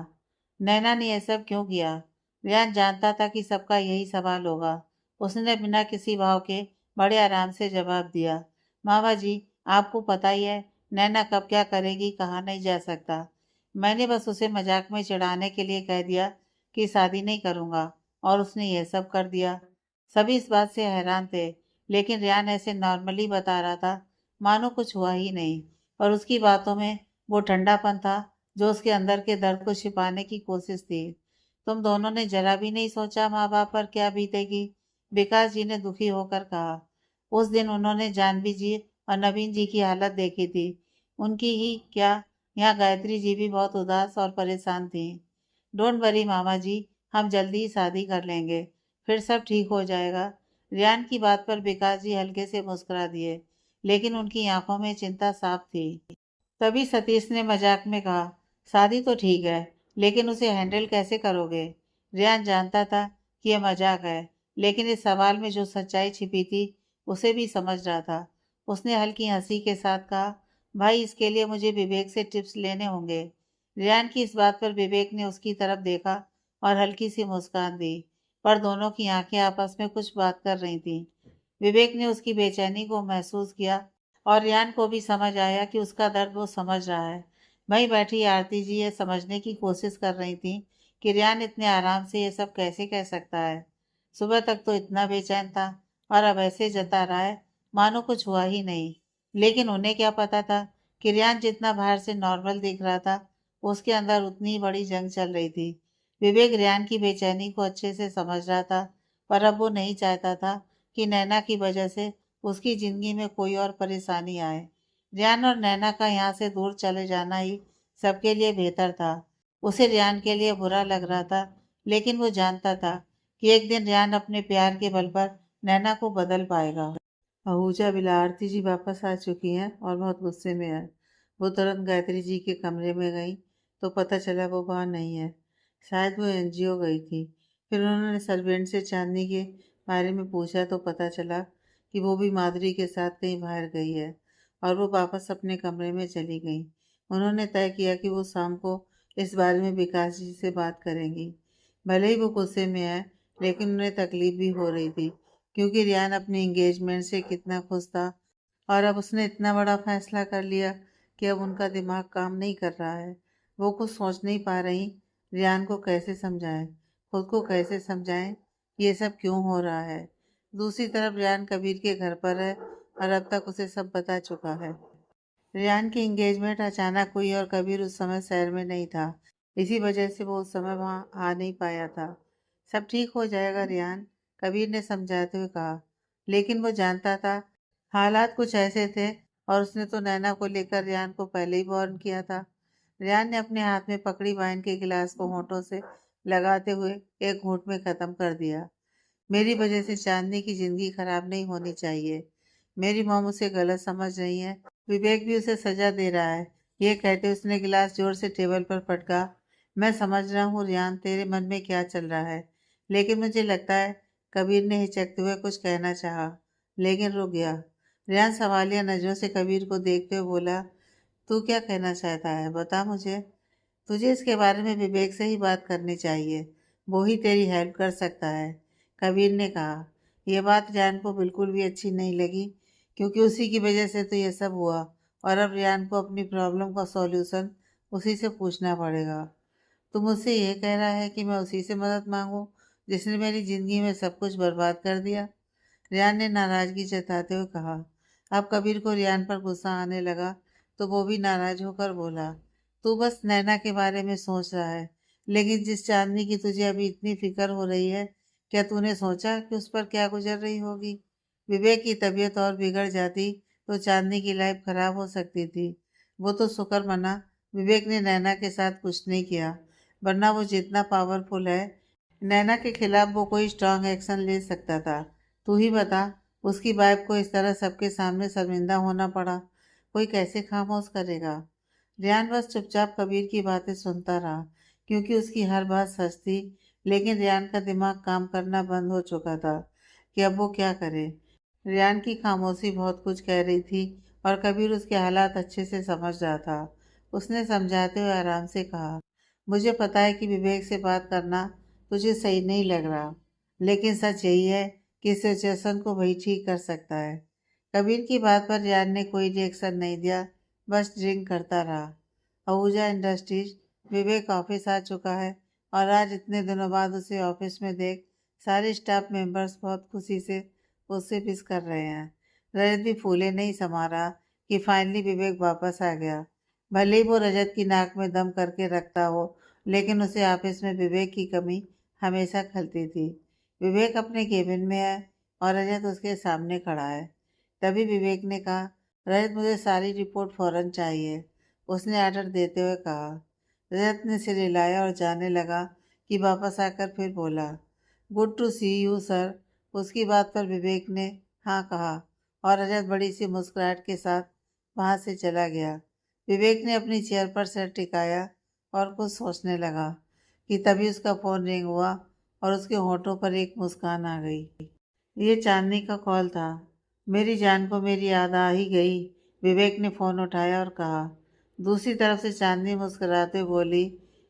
नैना ने यह सब क्यों किया? रियान जानता था कि सबका यही सवाल होगा। उसने बिना किसी भाव के बड़े आराम से जवाब दिया, मामा जी, आपको पता ही है, नैना कब क्या करेगी कहा नहीं जा सकता। मैंने बस उसे मजाक में चिढ़ाने के लिए कह दिया कि शादी नहीं करूँगा, और उसने यह सब कर दिया। सभी इस बात से हैरान थे, लेकिन रियान ऐसे नॉर्मली बता रहा था मानो कुछ हुआ ही नहीं। और उसकी बातों में वो ठंडापन था जो उसके अंदर के दर्द को छिपाने की कोशिश थी। तुम दोनों ने जरा भी नहीं सोचा माँ बाप पर क्या बीतेगी? विकास जी ने दुखी होकर कहा। उस दिन उन्होंने जानवी जी और नवीन जी की हालत देखी थी। उनकी ही क्या, यहाँ गायत्री जी भी बहुत उदास और परेशान थी। डोंट वरी मामा जी, हम जल्दी ही शादी कर लेंगे, फिर सब ठीक हो जाएगा। रियान की बात पर विकास जी हल्के से मुस्कुरा दिए, लेकिन उनकी आंखों में चिंता साफ थी। तभी सतीश ने मजाक में कहा, शादी तो ठीक है, लेकिन उसे हैंडल कैसे करोगे? रियान जानता था कि यह मजाक है, लेकिन इस सवाल में जो सच्चाई छिपी थी उसे भी समझ रहा था। उसने हल्की हंसी के साथ कहा, भाई इसके लिए मुझे विवेक से टिप्स लेने होंगे। रियान की इस बात पर विवेक ने उसकी तरफ देखा और हल्की सी मुस्कान दी, पर दोनों की आंखें आपस में कुछ बात कर रही थीं। विवेक ने उसकी बेचैनी को महसूस किया और रियान को भी समझ आया कि उसका दर्द वो समझ रहा है। वहीं बैठी आरती जी ये समझने की कोशिश कर रही थी कि रियान इतने आराम से ये सब कैसे कह सकता है। सुबह तक तो इतना बेचैन था और अब ऐसे जता रहा है मानो कुछ हुआ ही नहीं। लेकिन उन्हें क्या पता था कि रियान जितना बाहर से नॉर्मल दिख रहा था, उसके अंदर उतनी ही बड़ी जंग चल रही थी। विवेक रियान की बेचैनी को अच्छे से समझ रहा था, पर अब वो नहीं चाहता था कि नैना की वजह से उसकी जिंदगी में कोई और परेशानी आए। रियान और नैना का यहाँ से दूर चले जाना ही सबके लिए बेहतर था। उसे रियान के लिए बुरा लग रहा था, लेकिन वो जानता था कि एक दिन रियान अपने प्यार के बल पर नैना को बदल पाएगा। आहूजा बिला आरती जी वापस आ चुकी हैं और बहुत गुस्से में है। वो तुरंत गायत्री जी के कमरे में गई तो पता चला वो वहाँ नहीं है। शायद वो एनजीओ गई थी। फिर उन्होंने सर्वेंट से चांदनी के बारे में पूछा तो पता चला कि वो भी माधुरी के साथ कहीं बाहर गई है और वो वापस अपने कमरे में चली गई। उन्होंने तय किया कि वो शाम को इस बारे में विकास जी से बात करेंगी। भले ही वो गुस्से में है, लेकिन उन्हें तकलीफ भी हो रही थी, क्योंकि रियान अपनी एंगेजमेंट से कितना खुश था और अब उसने इतना बड़ा फैसला कर लिया कि अब उनका दिमाग काम नहीं कर रहा है। वो कुछ सोच नहीं पा रही, रियान को कैसे समझाएं, खुद को कैसे समझाएं, ये सब क्यों हो रहा है। दूसरी तरफ रियान कबीर के घर पर है और अब तक उसे सब बता चुका है। रेहान की एंगेजमेंट अचानक हुई और कबीर उस समय शहर में नहीं था। इसी वजह से वो उस समय वहां आ नहीं पाया था। सब ठीक हो जाएगा रेहान, कबीर ने समझाते हुए कहा। लेकिन वो जानता था हालात कुछ ऐसे थे, और उसने तो नैना को लेकर रेहान को पहले ही वार्न किया था। रेहान ने अपने हाथ में पकड़ी वाइन के गिलास को होठों से लगाते हुए एक घूंट में खत्म कर दिया। मेरी वजह से चांदनी की जिंदगी खराब नहीं होनी चाहिए। मेरी मॉम उसे गलत समझ रही है, विवेक भी उसे सजा दे रहा है। ये कहते उसने गिलास जोर से टेबल पर पटका। मैं समझ रहा हूँ रियान, तेरे मन में क्या चल रहा है, लेकिन मुझे लगता है। कबीर ने हिचकते हुए कुछ कहना चाहा, लेकिन रुक गया। रियान सवालिया नजरों से कबीर को देखते हुए बोला, तू क्या कहना चाहता है, बता मुझे। तुझे इसके बारे में विवेक से ही बात करनी चाहिए, वो ही तेरी हेल्प कर सकता है, कबीर ने कहा। यह बात रियान को बिल्कुल भी अच्छी नहीं लगी, क्योंकि उसी की वजह से तो यह सब हुआ, और अब रियान को अपनी प्रॉब्लम का सॉल्यूशन उसी से पूछना पड़ेगा। तू मुझसे यह कह रहा है कि मैं उसी से मदद मांगू जिसने मेरी जिंदगी में सब कुछ बर्बाद कर दिया, रियान ने नाराजगी जताते हुए कहा। अब कबीर को रियान पर गुस्सा आने लगा, तो वो भी नाराज होकर बोला, तू बस नैना के बारे में सोच रहा है, लेकिन जिस चांदनी की तुझे अभी इतनी फिक्र हो रही है, क्या तूने सोचा कि उस पर क्या गुजर रही होगी। विवेक की तबीयत और बिगड़ जाती तो चांदनी की लाइफ खराब हो सकती थी। वो तो शुक्र मना विवेक ने नैना के साथ कुछ नहीं किया, वरना वो जितना पावरफुल है, नैना के खिलाफ वो कोई स्ट्रांग एक्शन ले सकता था। तू ही बता, उसकी वाइफ को इस तरह सबके सामने शर्मिंदा होना पड़ा, कोई कैसे खामोश करेगा। रियान बस चुपचाप कबीर की बातें सुनता रहा, क्योंकि उसकी हर बात सच थी। लेकिन रियान का दिमाग काम करना बंद हो चुका था कि अब वो क्या करे। रियान की खामोशी बहुत कुछ कह रही थी, और कबीर उसके हालात अच्छे से समझ रहा था। उसने समझाते हुए आराम से कहा, मुझे पता है कि विवेक से बात करना तुझे सही नहीं लग रहा, लेकिन सच यही है कि इस सिचुएशन को वही ठीक कर सकता है। कबीर की बात पर रियान ने कोई रिएक्शन नहीं दिया, बस ड्रिंक करता रहा। आहूजा इंडस्ट्रीज, विवेक ऑफिस आ चुका है, और आज इतने दिनों बाद उसे ऑफिस में देख सारे स्टाफ मेंबर्स बहुत खुशी से उससे विश कर रहे हैं। रजत भी फूले नहीं समा रहा कि फाइनली विवेक वापस आ गया। भले ही वो रजत की नाक में दम करके रखता हो, लेकिन उसे ऑफिस में विवेक की कमी हमेशा खलती थी। विवेक अपने केबिन में है और रजत उसके सामने खड़ा है। तभी विवेक ने कहा, रजत मुझे सारी रिपोर्ट फौरन चाहिए, उसने ऑर्डर देते हुए कहा। रजत ने सिर हिलाया और जाने लगा कि वापस आकर फिर बोला, good to see you sir. उसकी बात पर विवेक ने हाँ कहा, और रजत बड़ी सी मुस्कुराहट के साथ वहां से चला गया। विवेक ने अपनी चेयर पर सिर टिकाया और कुछ सोचने लगा कि तभी उसका फोन रिंग हुआ, और उसके होठों पर एक मुस्कान आ गई। ये चांदनी का कॉल था। मेरी जान को मेरी याद आ ही गई, विवेक ने फ़ोन उठाया और कहा। दूसरी तरफ से चांदनी मुस्कुराते बोली,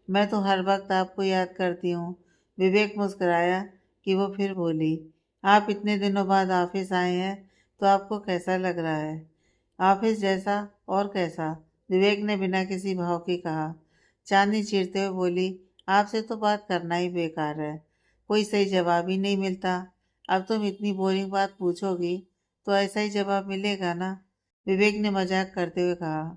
मैं तो हर वक्त आपको याद करती हूँ। विवेक मुस्कुराया कि वो फिर बोली, आप इतने दिनों बाद ऑफिस आए हैं, तो आपको कैसा लग रहा है। ऑफिस जैसा और कैसा, विवेक ने बिना किसी भाव के कहा। चांदनी चीरते हुए बोली, आपसे तो बात करना ही बेकार है, कोई सही जवाब ही नहीं मिलता। अब तुम इतनी बोरिंग बात पूछोगी तो ऐसा ही जवाब मिलेगा ना, विवेक ने मजाक करते हुए कहा।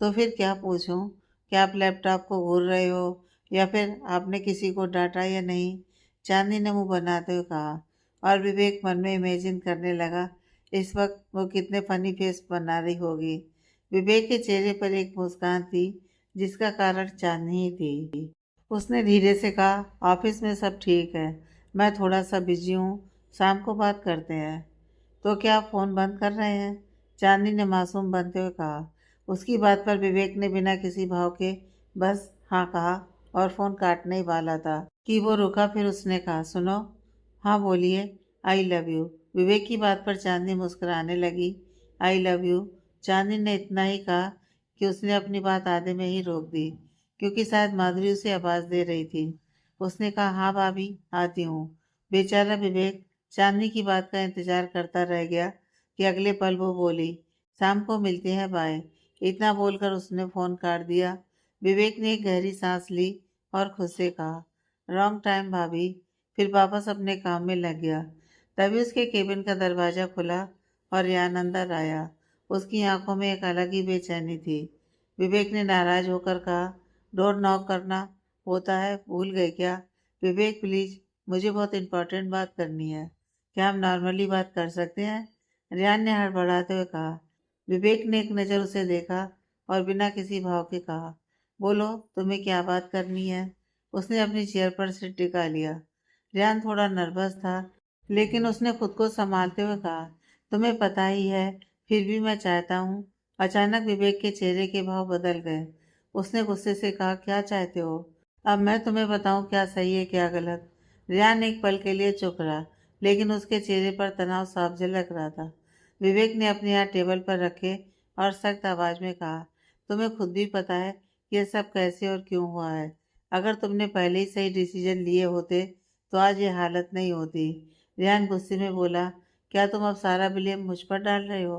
तो फिर क्या पूछूं, क्या आप लैपटॉप को घूर रहे हो, या फिर आपने किसी को डांटा या नहीं, चांदनी ने मुंह बनाते हुए कहा। और विवेक मन में इमेजिन करने लगा इस वक्त वो कितने फनी फेस बना रही होगी। विवेक के चेहरे पर एक मुस्कान थी, जिसका कारण चांदनी ही थी। उसने धीरे से कहा, ऑफिस में सब ठीक है, मैं थोड़ा सा बिजी हूँ, शाम को बात करते हैं। तो क्या आप फ़ोन बंद कर रहे हैं, चांदनी ने मासूम बनते हुए कहा। उसकी बात पर विवेक ने बिना किसी भाव के बस हाँ कहा, और फ़ोन काटने ही वाला था कि वो रुका। फिर उसने कहा, सुनो। हाँ बोलिए। I love you. विवेक की बात पर चांदनी मुस्कुराने लगी। I love you. चांदनी ने इतना ही कहा कि उसने अपनी बात आधे में ही रोक दी, क्योंकि शायद माधुरी उसे आवाज़ दे रही थी। उसने कहा, हाँ भाभी, आती हूँ। बेचारा विवेक चांदनी की बात का इंतजार करता रह गया कि अगले पल वो बोली, शाम को मिलते हैं, बाय। इतना बोलकर उसने फ़ोन काट दिया। विवेक ने एक गहरी सांस ली और खुद से कहा, रॉन्ग टाइम भाभी। फिर वापस अपने काम में लग गया। तभी उसके केबिन का दरवाज़ा खुला और रियान अंदर आया। उसकी आंखों में एक अलग ही बेचैनी थी। विवेक ने नाराज होकर कहा, डोर नॉक करना होता है, भूल गए क्या? विवेक प्लीज, मुझे बहुत इंपॉर्टेंट बात करनी है। क्या हम नॉर्मली बात कर सकते हैं? रियान ने हड़बड़ाते हुए कहा। विवेक ने एक नज़र उसे देखा और बिना किसी भाव के कहा, बोलो, तुम्हें क्या बात करनी है? उसने अपनी चेयर पर सिर टिका लिया। रियान थोड़ा नर्वस था, लेकिन उसने खुद को संभालते हुए कहा, तुम्हें पता ही है, फिर भी मैं चाहता हूँ। अचानक विवेक के चेहरे के भाव बदल गए। उसने गुस्से से कहा, क्या चाहते हो? अब मैं तुम्हें बताऊं क्या सही है क्या गलत? रियान एक पल के लिए चुप रहा, लेकिन उसके चेहरे पर तनाव साफ झलक रहा था। विवेक ने अपने हाथ टेबल पर रखे और सख्त आवाज में कहा, तुम्हें खुद भी पता है ये सब कैसे और क्यों हुआ है। अगर तुमने पहले ही सही डिसीजन लिए होते तो आज ये हालत नहीं होती। रियान गुस्से में बोला, क्या तुम अब सारा ब्लेम मुझ पर डाल रहे हो?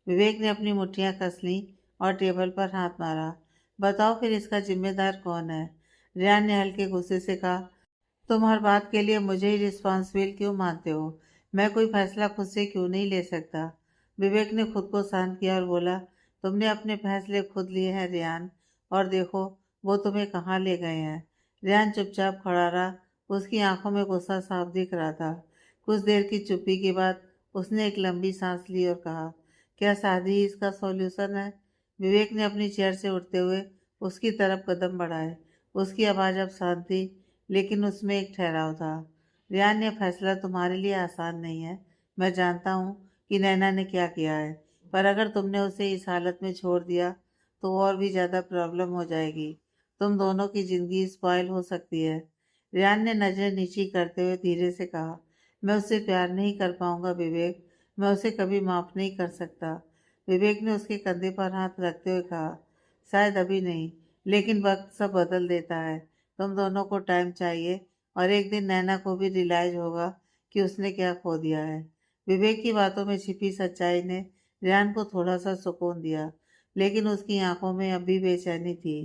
विवेक ने अपनी मुट्ठियां कस लीं और टेबल पर हाथ मारा। बताओ फिर इसका जिम्मेदार कौन है? रियान ने हल्के गुस्से से कहा, तुम हर बात के लिए मुझे ही रिस्पॉन्सिबल क्यों मानते हो? मैं कोई फैसला खुद से क्यों नहीं ले सकता? विवेक ने खुद को शांत किया और बोला, तुमने अपने फैसले खुद लिए हैं रियान, और देखो वो तुम्हें कहाँ ले गए हैं। रियान चुपचाप खड़ा रहा, उसकी आंखों में गुस्सा साफ दिख रहा था। कुछ देर की चुप्पी के बाद उसने एक लंबी सांस ली और कहा, क्या शादी ही इसका सॉल्यूशन है? विवेक ने अपनी चेयर से उठते हुए उसकी तरफ कदम बढ़ाए। उसकी आवाज़ अब शांत थी, लेकिन उसमें एक ठहराव था। रियान, ये फैसला तुम्हारे लिए आसान नहीं है। मैं जानता हूँ कि नैना ने क्या किया है, पर अगर तुमने उसे इस हालत में छोड़ दिया तो और भी ज़्यादा प्रॉब्लम हो जाएगी। तुम दोनों की ज़िंदगी स्पॉइल हो सकती है। रियान ने नज़र नीची करते हुए धीरे से कहा, मैं उससे प्यार नहीं कर पाऊंगा विवेक, मैं उसे कभी माफ़ नहीं कर सकता। विवेक ने उसके कंधे पर हाथ रखते हुए कहा, शायद अभी नहीं, लेकिन वक्त सब बदल देता है। तुम दोनों को टाइम चाहिए, और एक दिन नैना को भी रियलाइज होगा कि उसने क्या खो दिया है। विवेक की बातों में छिपी सच्चाई ने रियान को थोड़ा सा सुकून दिया, लेकिन उसकी आंखों में अब भी बेचैनी थी।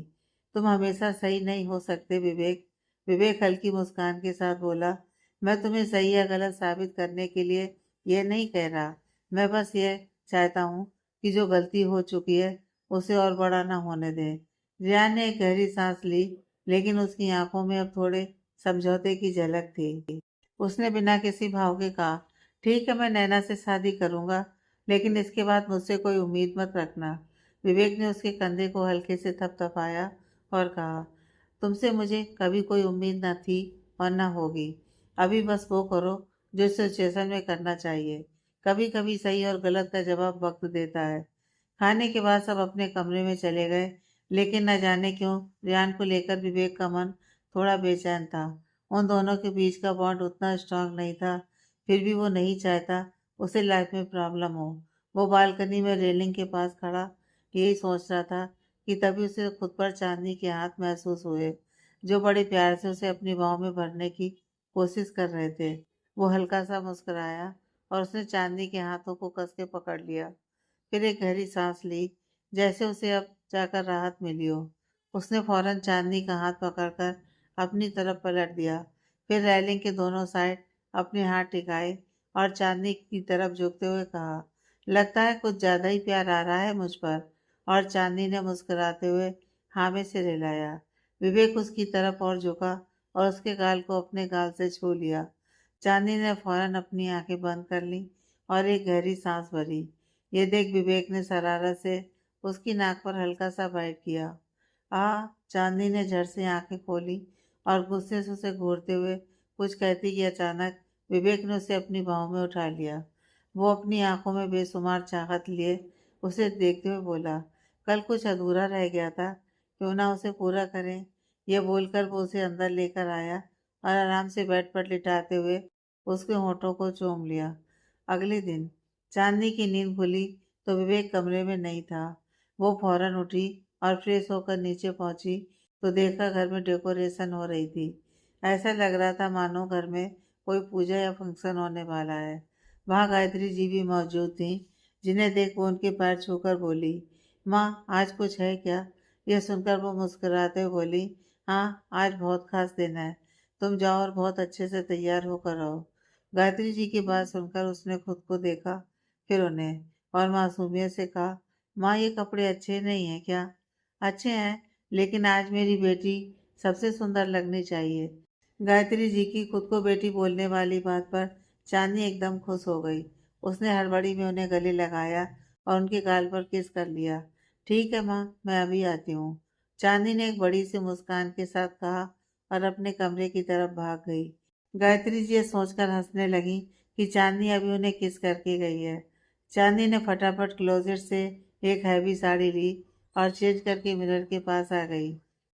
तुम हमेशा सही नहीं हो सकते विवेक। विवेक हल्की मुस्कान के साथ बोला, मैं तुम्हें सही या गलत साबित करने के लिए ये नहीं कह रहा। मैं बस ये चाहता हूँ कि जो गलती हो चुकी है उसे और बड़ा ना होने दें। रियान ने एक गहरी सांस ली, लेकिन उसकी आंखों में अब थोड़े समझौते की झलक थी। उसने बिना किसी भाव के कहा, ठीक है, मैं नैना से शादी करूंगा, लेकिन इसके बाद मुझसे कोई उम्मीद मत रखना। विवेक ने उसके कंधे को हल्के से थपथपाया और कहा, तुमसे मुझे कभी कोई उम्मीद न थी और न होगी। अभी बस वो करो जो सिचुएशन में करना चाहिए। कभी कभी सही और गलत का जवाब वक्त देता है। खाने के बाद सब अपने कमरे में चले गए, लेकिन न जाने क्यों रियान को लेकर विवेक का मन थोड़ा बेचैन था। उन दोनों के बीच का बॉन्ड उतना स्ट्रांग नहीं था, फिर भी वो नहीं चाहता उसे लाइफ में प्रॉब्लम हो। वो बालकनी में रेलिंग के पास खड़ा यही सोच रहा था कि तभी उसे खुद पर चांदनी के हाथ महसूस हुए, जो बड़े प्यार से उसे अपनी बाहों में भरने की कोशिश कर रहे थे। वो हल्का सा मुस्कुराया और उसने चांदनी के हाथों को कस के पकड़ लिया। फिर एक गहरी सांस ली, जैसे उसे अब जाकर राहत मिली हो। उसने फौरन चांदनी का हाथ पकड़कर अपनी तरफ पलट दिया, फिर रेलिंग के दोनों साइड अपने हाथ टिकाए और चांदनी की तरफ झुकते हुए कहा, लगता है कुछ ज़्यादा ही प्यार आ रहा है मुझ पर। और चांदनी ने मुस्कुराते हुए हाँ में सिर हिलाया। विवेक उसकी तरफ और झुका और उसके गाल को अपने गाल से छू लिया। चांदनी ने फौरन अपनी आंखें बंद कर लीं और एक गहरी सांस भरी। ये देख विवेक ने शरारत से उसकी नाक पर हल्का सा बाइट किया। चांदनी ने झट से आंखें खोली और गुस्से से उसे घूरते हुए कुछ कहती कि अचानक विवेक ने उसे अपनी बाहों में उठा लिया। वो अपनी आंखों में बेशुमार चाहत लिए उसे देखते हुए बोला, कल कुछ अधूरा रह गया था, क्यों ना उसे पूरा करें। यह बोलकर वो उसे अंदर लेकर आया और आराम से बेड पर लिटाते हुए उसके होठों को चूम लिया। अगले दिन चांदनी की नींद खुली तो विवेक कमरे में नहीं था। वो फौरन उठी और फ्रेश होकर नीचे पहुंची तो देखा घर में डेकोरेशन हो रही थी। ऐसा लग रहा था मानो घर में कोई पूजा या फंक्शन होने वाला है। वहाँ गायत्री जी भी मौजूद थी, जिन्हें देख वो उनके पैर छूकर बोली, माँ आज कुछ है क्या? यह सुनकर वो मुस्कुराते हुए बोली, हाँ आज बहुत खास दिन है, तुम जाओ और बहुत अच्छे से तैयार होकर आओ। गायत्री जी की बात सुनकर उसने खुद को देखा, फिर उन्हें। और मासूमियत से कहा, माँ ये कपड़े अच्छे नहीं हैं क्या? अच्छे हैं, लेकिन आज मेरी बेटी सबसे सुंदर लगनी चाहिए। गायत्री जी की खुद को बेटी बोलने वाली बात पर चांदनी एकदम खुश हो गई। उसने हड़बड़ी में उन्हें गले लगाया और उनके गाल पर किस कर लिया। ठीक है माँ, मैं अभी आती हूँ। चांदनी ने एक बड़ी सी मुस्कान के साथ कहा और अपने कमरे की तरफ भाग गई। गायत्री जी ये सोचकर हंसने लगी कि चांदनी अभी उन्हें किस करके गई है। चांदनी ने फटाफट क्लोजेट से एक हैवी साड़ी ली और चेंज करके मिरर के पास आ गई।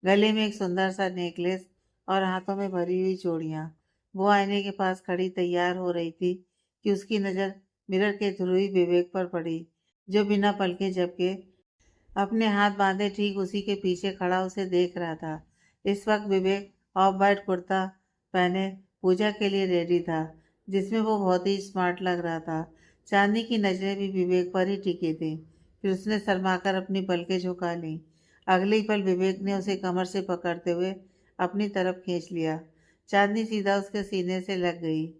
गले में एक सुंदर सा नेकलेस और हाथों में भरी हुई चूड़ियां। वो आईने के पास खड़ी तैयार हो रही थी कि उसकी नज़र मिरर के थ्रू ही विवेक पर पड़ी, जो बिना पलके झपके अपने हाथ बांधे ठीक उसी के पीछे खड़ा उसे देख रहा था। इस वक्त विवेक ऑफ वाइट कुर्ता पहने पूजा के लिए रेडी था, जिसमें वो बहुत ही स्मार्ट लग रहा था। चांदनी की नजरें भी विवेक पर ही टिकी थी। फिर उसने शर्माकर अपनी पलकें झुका ली। अगले ही पल विवेक ने उसे कमर से पकड़ते हुए अपनी तरफ खींच लिया। चांदनी सीधा उसके सीने से लग गई।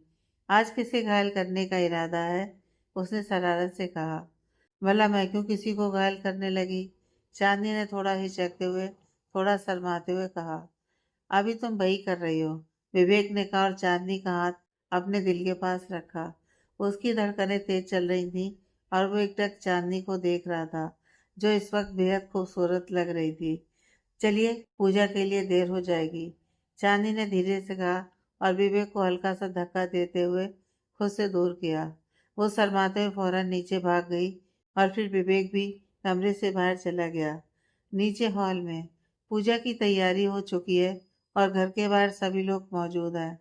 आज किसे घायल करने का इरादा है? उसने शरारत से कहा। भला मैं क्यों किसी को घायल करने लगी? चांदनी ने थोड़ा हिचकते हुए, थोड़ा शर्माते हुए कहा। अभी तुम वही कर रही हो, विवेक ने कहा और चांदनी का हाथ अपने दिल के पास रखा। उसकी धड़कनें तेज चल रही थीं और वो एकटक चांदनी को देख रहा था, जो इस वक्त बेहद खूबसूरत लग रही थी। चलिए, पूजा के लिए देर हो जाएगी, चांदनी ने धीरे से कहा और विवेक को हल्का सा धक्का देते हुए खुद से दूर किया। वो शर्माते हुए फौरन नीचे भाग गई और फिर विवेक भी कमरे से बाहर चला गया। नीचे हॉल में पूजा की तैयारी हो चुकी है और घर के बाहर सभी लोग मौजूद हैं।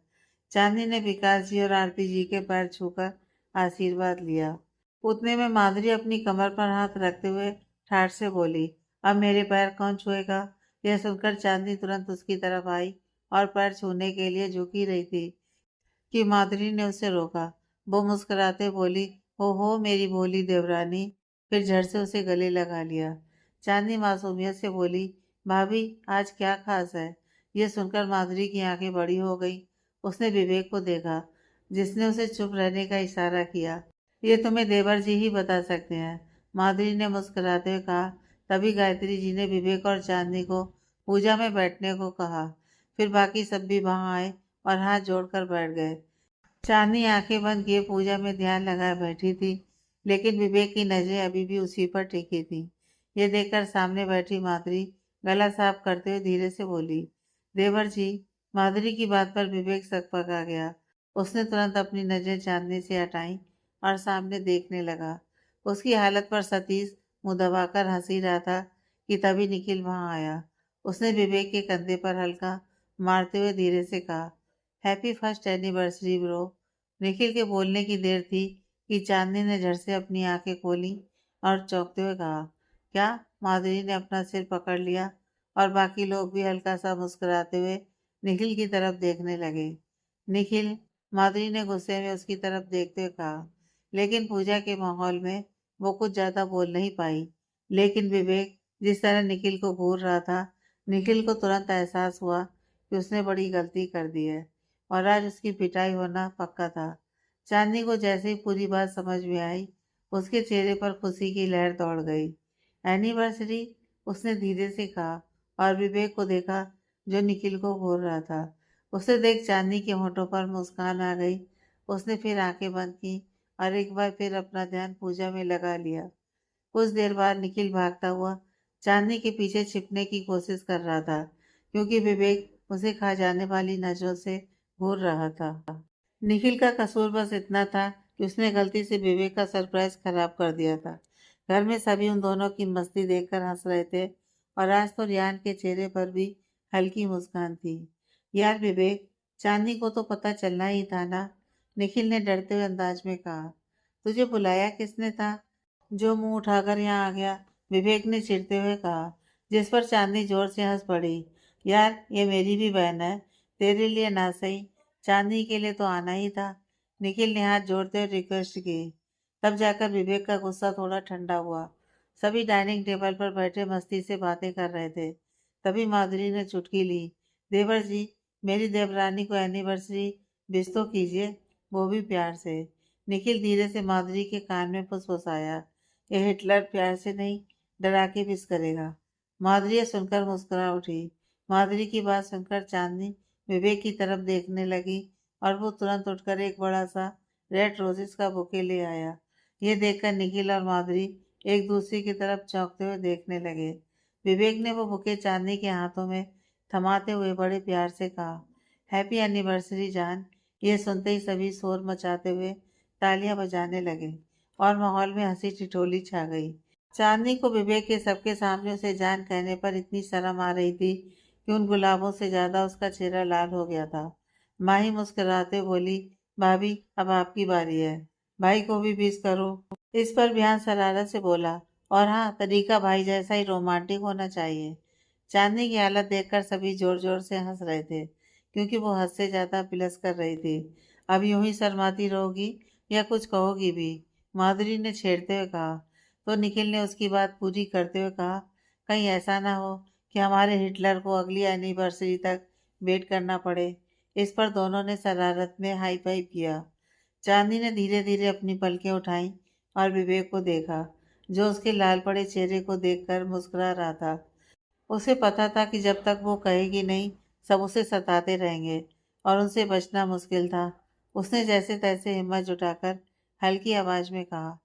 चांदनी ने विकास जी और आरती जी के पैर छूकर आशीर्वाद लिया। उतने में माधुरी अपनी कमर पर हाथ रखते हुए ठाठ से बोली, अब मेरे पैर कौन छुएगा? यह सुनकर चांदनी तुरंत उसकी तरफ आई और पैर छूने के लिए झुकी रही थी कि माधुरी ने उसे रोका। वो मुस्कुराते बोली, हो मेरी भोली देवरानी। फिर झट से उसे गले लगा लिया। चांदनी मासूमियत से बोली, भाभी आज क्या खास है? यह सुनकर माधुरी की आंखें बड़ी हो गई। उसने विवेक को देखा, जिसने उसे चुप रहने का इशारा किया। ये तुम्हें देवर जी ही बता सकते हैं, माधुरी ने मुस्कुराते हुए कहा। तभी गायत्री जी ने विवेक और चांदनी को पूजा में बैठने को कहा। फिर बाकी सब भी वहां आए और हाथ जोड़कर बैठ गए। चांदनी आंखें बंद किए पूजा में ध्यान लगाए बैठी थी, लेकिन विवेक की नजरें अभी भी उसी पर टिकी थी। ये देखकर सामने बैठी माधुरी गला साफ करते हुए धीरे से बोली, देवर जी। माधुरी की बात पर विवेक सकपका गया। उसने तुरंत अपनी नजरें चांदनी से हटाई और सामने देखने लगा। उसकी हालत पर सतीश मुंह दबाकर हंस ही रहा था कि तभी निखिल वहां आया। उसने विवेक के कंधे पर हल्का मारते हुए धीरे से कहा, happy first anniversary bro. Nikhil के बोलने की देर थी कि चांदनी ने झट से अपनी आंखें खोली और चौंकते हुए कहा, क्या? माधुरी ने अपना सिर पकड़ लिया और बाकी लोग भी हल्का सा मुस्कुराते हुए निखिल की तरफ देखने लगे। निखिल, माधुरी ने गुस्से में उसकी तरफ देखते हुए कहा, लेकिन पूजा के माहौल में वो कुछ ज्यादा बोल नहीं पाई। लेकिन विवेक जिस तरह निखिल को घूर रहा था, निखिल को तुरंत एहसास हुआ कि उसने बड़ी गलती कर दी है और आज उसकी पिटाई होना पक्का था। चांदनी को जैसे ही पूरी बात समझ में आई, उसके चेहरे पर खुशी की लहर दौड़ गई। एनिवर्सरी, उसने धीरे से कहा और विवेक को देखा, जो निखिल को घूर रहा था। उसे देख चांदनी के होठों पर मुस्कान आ गई। उसने फिर आंखें बंद की और एक बार फिर अपना ध्यान पूजा में लगा लिया। कुछ देर बाद निखिल भागता हुआ चांदनी के पीछे छिपने की कोशिश कर रहा था, क्योंकि विवेक उसे खा जाने वाली नजरों से घूर रहा था। निखिल का कसूर बस इतना था कि उसने गलती से विवेक का सरप्राइज खराब कर दिया था। घर में सभी उन दोनों की मस्ती देखकर हंस रहे थे और आज तो रियान के चेहरे पर भी हल्की मुस्कान थी। यार विवेक, चांदनी को तो पता चलना ही था ना, निखिल ने डरते हुए अंदाज में कहा। तुझे बुलाया किसने था जो मुंह उठाकर यहाँ आ गया? विवेक ने चिढ़ते हुए कहा, जिस पर चांदनी जोर से हंस पड़ी। यार ये मेरी भी बहन है, तेरे लिए ना सही, चांदनी के लिए तो आना ही था, निखिल ने हाथ जोड़ते हुए रिक्वेस्ट की। तब जाकर विवेक का गुस्सा थोड़ा ठंडा हुआ। सभी डाइनिंग टेबल पर बैठे मस्ती से बातें कर रहे थे। तभी माधुरी ने चुटकी ली, देवर जी, मेरी देवरानी को एनिवर्सरी विश तो कीजिए, वो भी प्यार से। निखिल धीरे से माधुरी के कान में फुसफुसाया, ये हिटलर प्यार से नहीं, डरा के विश करेगा। माधुरी ये सुनकर मुस्कुरा उठी। माधुरी की बात सुनकर चांदनी विवेक की तरफ देखने लगी और वो तुरंत उठकर एक बड़ा सा रेड रोजेस का बुके ले आया। ये देखकर निखिल और माधुरी एक दूसरे की तरफ चौंकते हुए देखने लगे। विवेक ने वो बुके चांदनी के हाथों में थमाते हुए बड़े प्यार से कहा, हैप्पी एनिवर्सरी जान। ये सुनते ही सभी शोर मचाते हुए तालियां बजाने लगे और माहौल में हंसी ठिठोली छा गई। चांदनी को विवेक के सबके सामने उसे जान कहने पर इतनी शर्म आ रही थी कि उन गुलाबों से ज्यादा उसका चेहरा लाल हो गया था। माही मुस्कुराते बोली, भाभी अब आपकी बारी है, भाई को भी विश करो। इस पर बिहान शरारत से बोला, और हाँ, तरीका भाई जैसा ही रोमांटिक होना चाहिए। चांदनी की हालत देखकर सभी जोर जोर से हंस रहे थे, क्योंकि वो हद से ज्यादा पिलस कर रही थी। अब यूं ही शर्माती रहोगी या कुछ कहोगी भी? माधुरी ने छेड़ते हुए कहा। तो निखिल ने उसकी बात पूरी करते हुए कहा, कहीं ऐसा ना हो कि हमारे हिटलर को अगली एनिवर्सरी तक वेट करना पड़े। इस पर दोनों ने शरारत में हाई फाइव किया। चांदी ने धीरे धीरे अपनी पलकें उठाईं और विवेक को देखा, जो उसके लाल पड़े चेहरे को देखकर मुस्कुरा रहा था। उसे पता था कि जब तक वो कहेगी नहीं, सब उसे सताते रहेंगे और उनसे बचना मुश्किल था। उसने जैसे तैसे हिम्मत जुटाकर हल्की आवाज में कहा,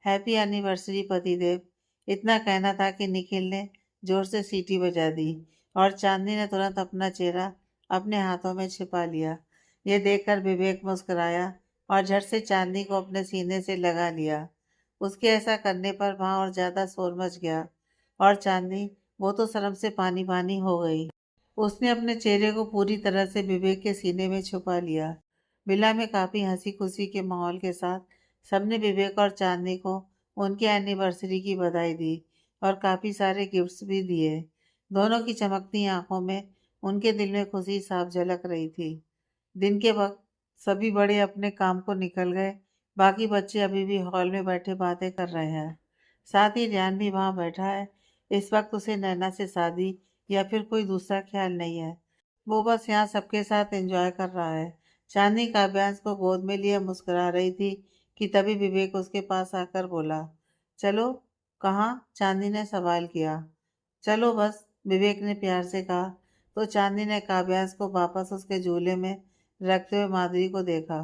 हैप्पी एनिवर्सरी पतिदेव। इतना कहना था कि निखिल ने जोर से सीटी बजा दी और चांदनी ने तुरंत अपना चेहरा अपने हाथों में छिपा लिया। ये देखकर विवेक मुस्कुराया और झट से चांदनी को अपने सीने से लगा लिया। उसके ऐसा करने पर वहां और ज्यादा शोर मच गया और चांदनी, वो तो शर्म से पानी पानी हो गई। उसने अपने चेहरे को पूरी तरह से विवेक के सीने में छुपा लिया। विला में काफी हंसी खुशी के माहौल के साथ सबने विवेक और चांदनी को उनके एनिवर्सरी की बधाई दी और काफी सारे गिफ्ट्स भी दिए। दोनों की चमकती आंखों में उनके दिल में खुशी साफ झलक रही थी। दिन के वक्त सभी बड़े अपने काम को निकल गए। बाकी बच्चे अभी भी हॉल में बैठे बातें कर रहे हैं। साथ ही रियान भी वहां बैठा है। इस वक्त उसे नैना से शादी या फिर कोई दूसरा ख्याल नहीं है। वो बस यहाँ सबके साथ एंजॉय कर रहा है। चांदनी काव्यांश को गोद में लिए मुस्कुरा रही थी कि तभी विवेक उसके पास आकर बोला, चलो। कहाँ? चांदनी ने सवाल किया। चलो बस, विवेक ने प्यार से कहा। तो चांदनी ने काव्यांश को वापस उसके झूले में रखते हुए माधुरी को देखा।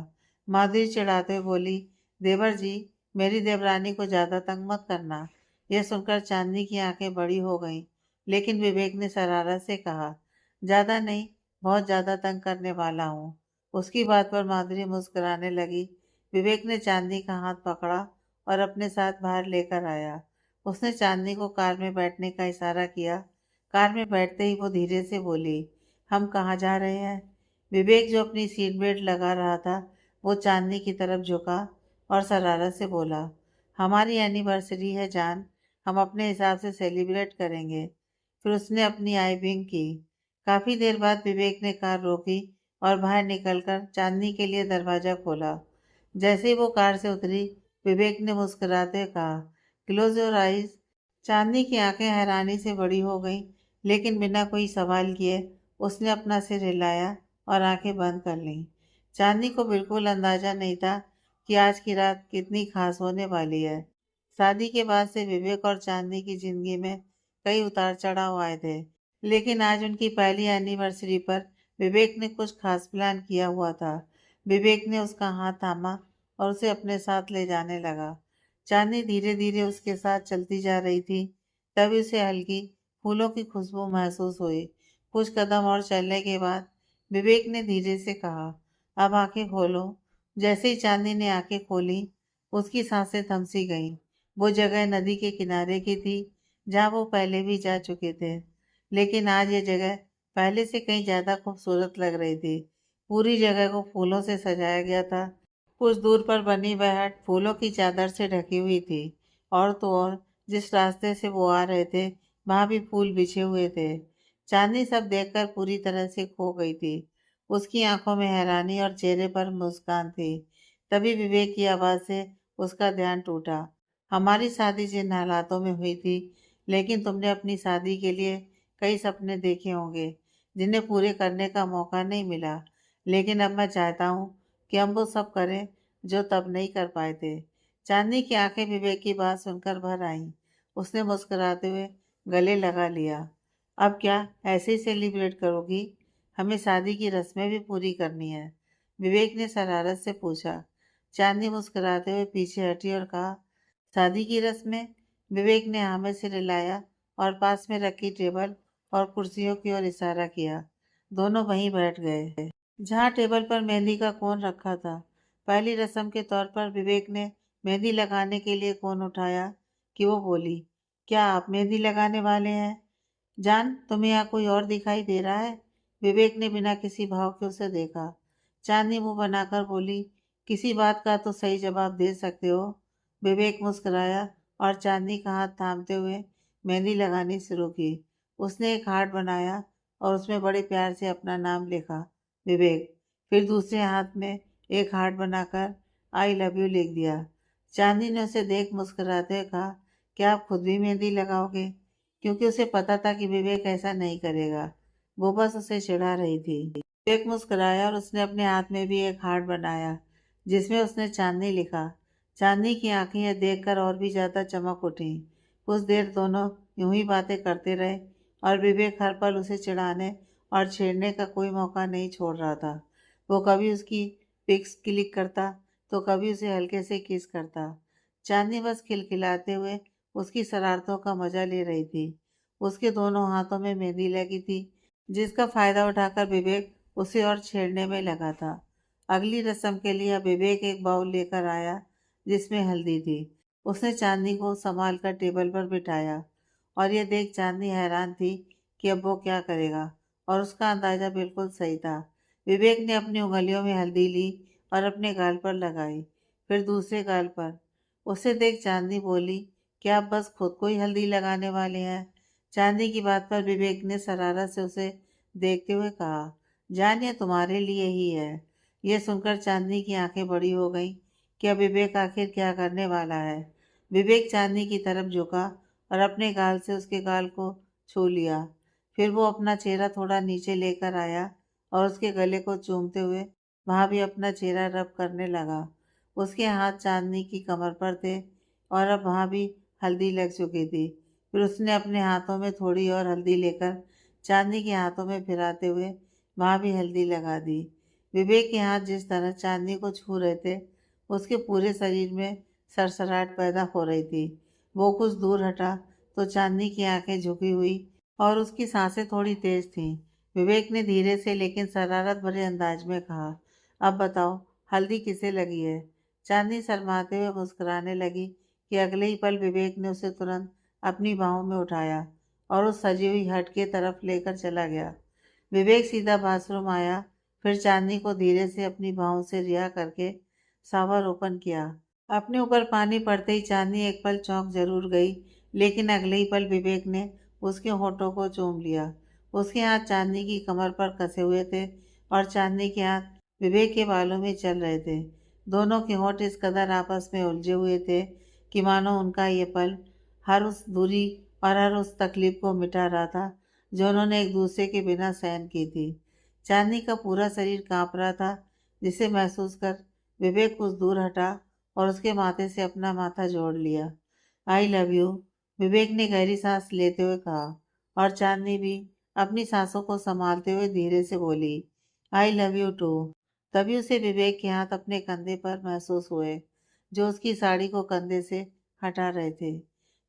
माधुरी चिढ़ाते हुए बोली, देवर जी, मेरी देवरानी को ज्यादा तंग मत करना। यह सुनकर चांदनी की आंखें बड़ी हो गईं, लेकिन विवेक ने शरारत से कहा, ज्यादा नहीं, बहुत ज्यादा तंग करने वाला हूँ। उसकी बात पर माधुरी मुस्कुराने लगी। विवेक ने चांदनी का हाथ पकड़ा और अपने साथ बाहर लेकर आया। उसने चांदनी को कार में बैठने का इशारा किया। कार में बैठते ही वो धीरे से बोली, हम कहाँ जा रहे हैं? विवेक, जो अपनी सीट बेल्ट लगा रहा था, वो चांदनी की तरफ झुका और शरारत से बोला, हमारी एनिवर्सरी है जान, हम अपने हिसाब से सेलिब्रेट करेंगे। फिर उसने अपनी आई विंग की। काफी देर बाद विवेक ने कार रोकी और बाहर निकलकर चांदनी के लिए दरवाजा खोला। जैसे ही वो कार से उतरी, विवेक ने मुस्कुराते हुए कहा, क्लोज योर आइज। चांदनी की आंखें हैरानी से बड़ी हो गईं, लेकिन बिना कोई सवाल किए उसने अपना सिर हिलाया और आंखें बंद कर लीं। चांदनी को बिल्कुल अंदाजा नहीं था कि आज की रात कितनी खास होने वाली है। शादी के बाद से विवेक और चांदनी की जिंदगी में कई उतार चढ़ाव आए थे, लेकिन आज उनकी पहली एनिवर्सरी पर विवेक ने कुछ खास प्लान किया हुआ था। विवेक ने उसका हाथ थामा और उसे अपने साथ ले जाने लगा। चांदनी धीरे धीरे उसके साथ चलती जा रही थी। तभी उसे हल्की फूलों की खुशबू महसूस हुई। कुछ कदम और चलने के बाद विवेक ने धीरे से कहा, अब आंखें खोलो। जैसे ही चांदनी ने आंखें खोली, उसकी सांसें थम सी गईं। वो जगह नदी के किनारे की थी, जहाँ वो पहले भी जा चुके थे, लेकिन आज ये जगह पहले से कहीं ज्यादा खूबसूरत लग रही थी। पूरी जगह को फूलों से सजाया गया था। कुछ दूर पर बनी वह हट फूलों की चादर से ढकी हुई थी। और तो और, जिस रास्ते से वो आ रहे थे, वहां भी फूल बिछे हुए थे। चांदनी सब देखकर पूरी तरह से खो गई थी। उसकी आंखों में हैरानी और चेहरे पर मुस्कान थी। तभी विवेक की आवाज से उसका ध्यान टूटा। हमारी शादी जिन हालातों में हुई थी, लेकिन तुमने अपनी शादी के लिए कई सपने देखे होंगे, जिन्हें पूरे करने का मौका नहीं मिला। लेकिन अब मैं चाहता हूँ कि हम वो सब करें जो तब नहीं कर पाए थे। चांदनी की आंखें विवेक की बात सुनकर भर आईं। उसने मुस्कुराते हुए गले लगा लिया। अब क्या ऐसे ही सेलिब्रेट करोगी? हमें शादी की रस्में भी पूरी करनी है, विवेक ने शरारत से पूछा। चांदनी मुस्कुराते हुए पीछे हटी और कहा, शादी की रस्में? विवेक ने हाँ में सिर हिलाया और पास में रखी टेबल और कुर्सियों की ओर इशारा किया। दोनों वहीं बैठ गए जहाँ टेबल पर मेहंदी का कोन रखा था। पहली रस्म के तौर पर विवेक ने मेहंदी लगाने के लिए कोन उठाया कि वो बोली, क्या आप मेहंदी लगाने वाले हैं? जान, तुम्हें यहाँ कोई और दिखाई दे रहा है? विवेक ने बिना किसी भाव के उसे देखा। चांदनी मुंह बनाकर बोली, किसी बात का तो सही जवाब दे सकते हो। विवेक मुस्कुराया और चांदनी का हाथ थामते हुए मेहंदी लगानी शुरू की। उसने एक हार्ट बनाया और उसमें बड़े प्यार से अपना नाम लिखा, विवेक। फिर दूसरे हाथ में एक हार्ट बनाकर आई लव यू लिख दिया। चांदनी ने उसे देख मुस्कुराते हुए कहा, क्या आप खुद भी मेहंदी लगाओगे? क्योंकि उसे पता था कि विवेक ऐसा नहीं करेगा। वो बस उसे चिढ़ा रही थी। विवेक मुस्कुराया और उसने अपने हाथ में भी एक हार्ट बनाया जिसमें उसने चांदनी लिखा। चांदनी की आंखें यह देखकर और भी ज्यादा चमक उठी। कुछ देर दोनों यूं ही बातें करते रहे और विवेक हर पल उसे चिढ़ाने और छेड़ने का कोई मौका नहीं छोड़ रहा था। वो कभी उसकी पिक्स क्लिक करता तो कभी उसे हल्के से किस करता। चांदनी बस खिलखिलाते हुए उसकी शरारतों का मजा ले रही थी। उसके दोनों हाथों में मेहंदी लगी थी जिसका फायदा उठाकर विवेक उसे और छेड़ने में लगा था। अगली रस्म के लिए अब विवेक एक बाउल लेकर आया जिसमें हल्दी थी। उसने चांदनी को संभाल कर टेबल पर बिठाया और यह देख चांदनी हैरान थी कि अब वो क्या करेगा, और उसका अंदाजा बिल्कुल सही था। विवेक ने अपनी उंगलियों में हल्दी ली और अपने गाल पर लगाई, फिर दूसरे गाल पर। उसे देख चांदनी बोली, क्या आप बस खुद को ही हल्दी लगाने वाले हैं? चांदनी की बात पर विवेक ने शरारत से उसे देखते हुए कहा, जान, ये तुम्हारे लिए ही है। यह सुनकर चांदनी की आंखें बड़ी हो गईं कि अब विवेक आखिर क्या करने वाला है। विवेक चांदनी की तरफ झुका और अपने गाल से उसके गाल को छू लिया। फिर वो अपना चेहरा थोड़ा नीचे लेकर आया और उसके गले को चूमते हुए वहां भी अपना चेहरा रब करने लगा। उसके हाथ चांदनी की कमर पर थे और अब वहां भी हल्दी लग चुकी थी। फिर उसने अपने हाथों में थोड़ी और हल्दी लेकर चांदनी के हाथों में फिराते हुए वहां भी हल्दी लगा दी। विवेक के हाथ जिस तरह चांदनी को छू रहे थे, उसके पूरे शरीर में सरसराहट पैदा हो रही थी। वो कुछ दूर हटा तो चांदनी की आंखें झुकी हुई और उसकी सांसें थोड़ी तेज थीं। विवेक ने धीरे से लेकिन शरारत भरे अंदाज में कहा, अब बताओ, हल्दी किसे लगी है? चांदनी शर्माते हुए मुस्कुराने लगी कि अगले ही पल विवेक ने उसे तुरंत अपनी बाहों में उठाया और उस सजी हुई हट की तरफ लेकर चला गया। विवेक सीधा बाथरूम आया, फिर चांदनी को धीरे से अपनी बाहों से रिहा करके शावर ओपन किया। अपने ऊपर पानी पड़ते ही चांदनी एक पल चौंक जरूर गई, लेकिन अगले ही पल विवेक ने उसके होठों को चूम लिया। उसके हाथ चांदनी की कमर पर कसे हुए थे और चांदनी के हाथ विवेक के बालों में चल रहे थे। दोनों के होठ इस कदर आपस में उलझे हुए थे कि मानो उनका ये पल हर उस दूरी और हर उस तकलीफ को मिटा रहा था जो उन्होंने एक दूसरे के बिना सहन की थी। चांदनी का पूरा शरीर कांप रहा था, जिसे महसूस कर विवेक कुछ दूर हटा और उसके माथे से अपना माथा जोड़ लिया। आई लव यू, विवेक ने गहरी सांस लेते हुए कहा, और चांदनी भी अपनी सांसों को संभालते हुए धीरे से बोली, आई लव यू टू। तभी उसे विवेक के हाथ अपने कंधे पर महसूस हुए, जो उसकी साड़ी को कंधे से हटा रहे थे।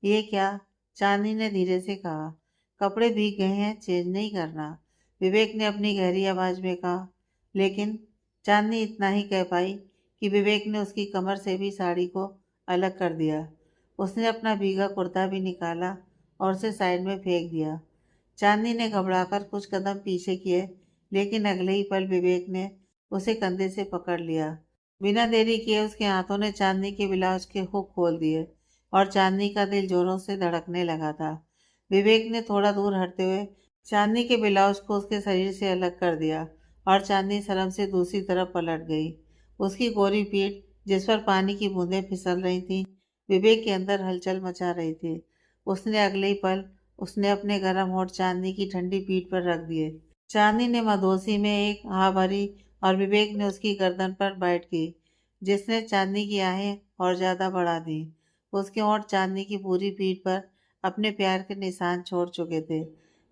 ये क्या? चांदनी ने धीरे से कहा, कपड़े भीग गए हैं, चेंज नहीं करना, विवेक ने अपनी गहरी आवाज में कहा। लेकिन चांदनी इतना ही कह पाई कि विवेक ने उसकी कमर से भी साड़ी को अलग कर दिया। उसने अपना भीगा कुर्ता भी निकाला और उसे साइड में फेंक दिया। चांदनी ने घबराकर कुछ कदम पीछे किए, लेकिन अगले ही पल विवेक ने उसे कंधे से पकड़ लिया। बिना देरी किए उसके हाथों ने चांदनी के ब्लाउज के हुक खोल दिए और चांदनी का दिल जोरों से धड़कने लगा था। विवेक ने थोड़ा दूर हटते हुए चांदनी के ब्लाउज को उसके शरीर से अलग कर दिया और चांदनी शर्म से दूसरी तरफ पलट गई। उसकी गोरी पीठ, जिस पर पानी की बूंदें फिसल रही थीं, विवेक के अंदर हलचल मचा रही थी। उसने अगले ही पल उसने अपने गर्म होठ चांदनी की ठंडी पीठ पर रख दिए। चांदनी ने मदोसी में एक हाँ भरी और विवेक ने उसकी गर्दन पर बाइट की। जिसने चांदनी की आहें और ज्यादा बढ़ा दी। उसके होंठ चांदनी की पूरी पीठ पर अपने प्यार के निशान छोड़ चुके थे।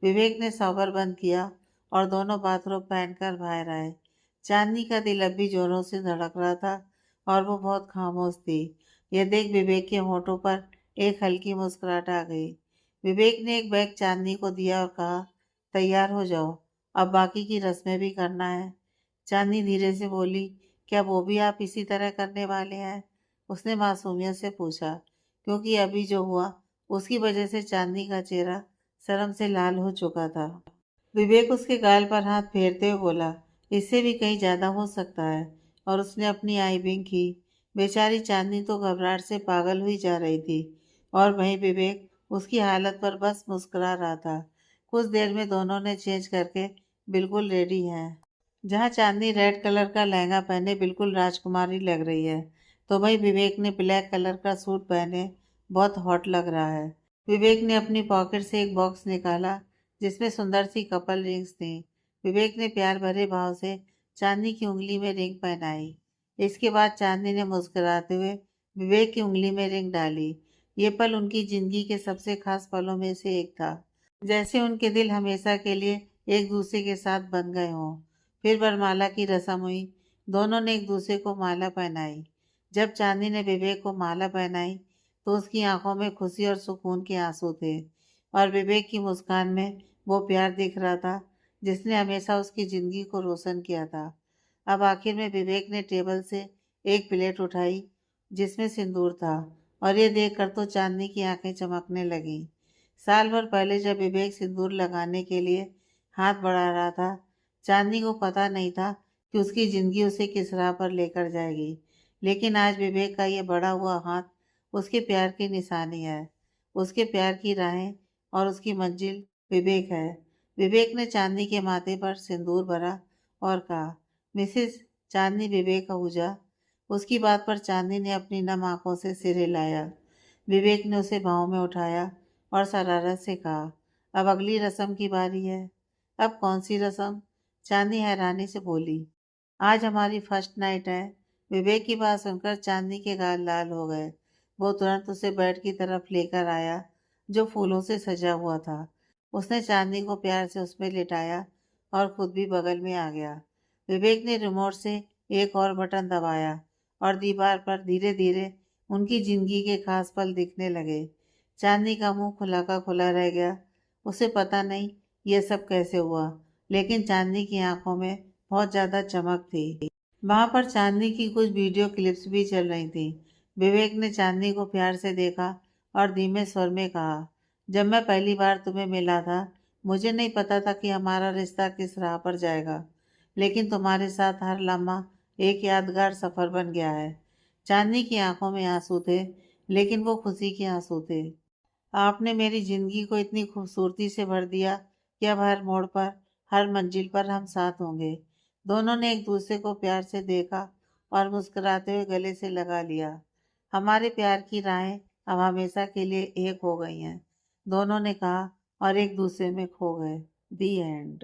विवेक ने शॉवर बंद किया और दोनों बाथरोब पहनकर बाहर आए। चांदनी का दिल अब भी जोरों से धड़क रहा था और वो बहुत खामोश थी। यह देख विवेक के होठों पर एक हल्की मुस्कुराहट आ गई। विवेक ने एक बैग चांदनी को दिया और कहा, तैयार हो जाओ, अब बाकी की रस्में भी करना है। चांदनी धीरे से बोली, क्या वो भी आप इसी तरह करने वाले हैं? उसने मासूमियत से पूछा, क्योंकि अभी जो हुआ उसकी वजह से चांदनी का चेहरा शर्म से लाल हो चुका था। विवेक उसके गाल पर हाथ फेरते हुए बोला, इससे भी कहीं ज्यादा हो सकता है। और उसने अपनी आई बिंग की। बेचारी चांदनी तो घबराहट से पागल हुई जा रही थी और वहीं विवेक उसकी हालत पर बस मुस्कुरा रहा था। कुछ देर में दोनों ने चेंज करके बिल्कुल रेडी हैं। जहाँ चांदनी रेड कलर का लहंगा पहने बिल्कुल राजकुमारी लग रही है, तो वहीं विवेक ने ब्लैक कलर का सूट पहने बहुत हॉट लग रहा है। विवेक ने अपनी पॉकेट से एक बॉक्स निकाला जिसमें सुंदर सी कपल रिंग्स थी। विवेक ने प्यार भरे भाव से चांदनी की उंगली में रिंग पहनाई। इसके बाद चांदनी ने मुस्कुराते हुए विवेक की उंगली में रिंग डाली। ये पल उनकी जिंदगी के सबसे खास पलों में से एक था, जैसे उनके दिल हमेशा के लिए एक दूसरे के साथ बंध गए हों। फिर वरमाला की रस्म हुई। दोनों ने एक दूसरे को माला पहनाई। जब चांदनी ने विवेक को माला पहनाई तो उसकी आंखों में खुशी और सुकून के आंसू थे और विवेक की मुस्कान में वो प्यार दिख रहा था जिसने हमेशा उसकी जिंदगी को रोशन किया था। अब आखिर में विवेक ने टेबल से एक प्लेट उठाई जिसमें सिंदूर था और ये देखकर तो चांदनी की आंखें चमकने लगीं। साल भर पहले जब विवेक सिंदूर लगाने के लिए हाथ बढ़ा रहा था, चांदनी को पता नहीं था कि उसकी जिंदगी उसे किस राह पर लेकर जाएगी। लेकिन आज विवेक का ये बढ़ा हुआ हाथ उसके प्यार की निशानी है। उसके प्यार की राहें और उसकी मंजिल विवेक है। विवेक ने चांदनी के माथे पर सिंदूर भरा और कहा, मिसेस चांदनी विवेक आहूजा। उसकी बात पर चांदनी ने अपनी नम आंखों से सिर हिलाया। विवेक ने उसे बाहों में उठाया और शरारत से कहा, अब अगली रस्म की बारी है। अब कौन सी रस्म? चांदनी हैरानी से बोली, आज हमारी फर्स्ट नाइट है। विवेक की बात सुनकर चांदनी के गाल लाल हो गए। वो तुरंत उसे बेड की तरफ लेकर आया जो फूलों से सजा हुआ था। उसने चांदनी को प्यार से उसमें लिटाया और खुद भी बगल में आ गया। विवेक ने रिमोट से एक और बटन दबाया और दीवार पर धीरे धीरे उनकी जिंदगी के खास पल दिखने लगे। चांदनी का मुंह खुला का खुला रह गया। उसे पता नहीं ये सब कैसे हुआ, लेकिन चांदनी की आंखों में बहुत ज्यादा चमक थी। वहां पर चांदनी की कुछ वीडियो क्लिप्स भी चल रही थी। विवेक ने चांदनी को प्यार से देखा और धीमे स्वर में कहा, जब मैं पहली बार तुम्हें मिला था मुझे नहीं पता था कि हमारा रिश्ता किस राह पर जाएगा, लेकिन तुम्हारे साथ हर लम्हा एक यादगार सफर बन गया है। चांदनी की आंखों में आंसू थे, लेकिन वो खुशी के आंसू थे। आपने मेरी जिंदगी को इतनी खूबसूरती से भर दिया कि अब हर मोड़ पर, हर मंजिल पर हम साथ होंगे। दोनों ने एक दूसरे को प्यार से देखा और मुस्कुराते हुए गले से लगा लिया। हमारे प्यार की राहें अब हमेशा के लिए एक हो गई हैं, दोनों ने कहा और एक दूसरे में खो गए। दी एंड।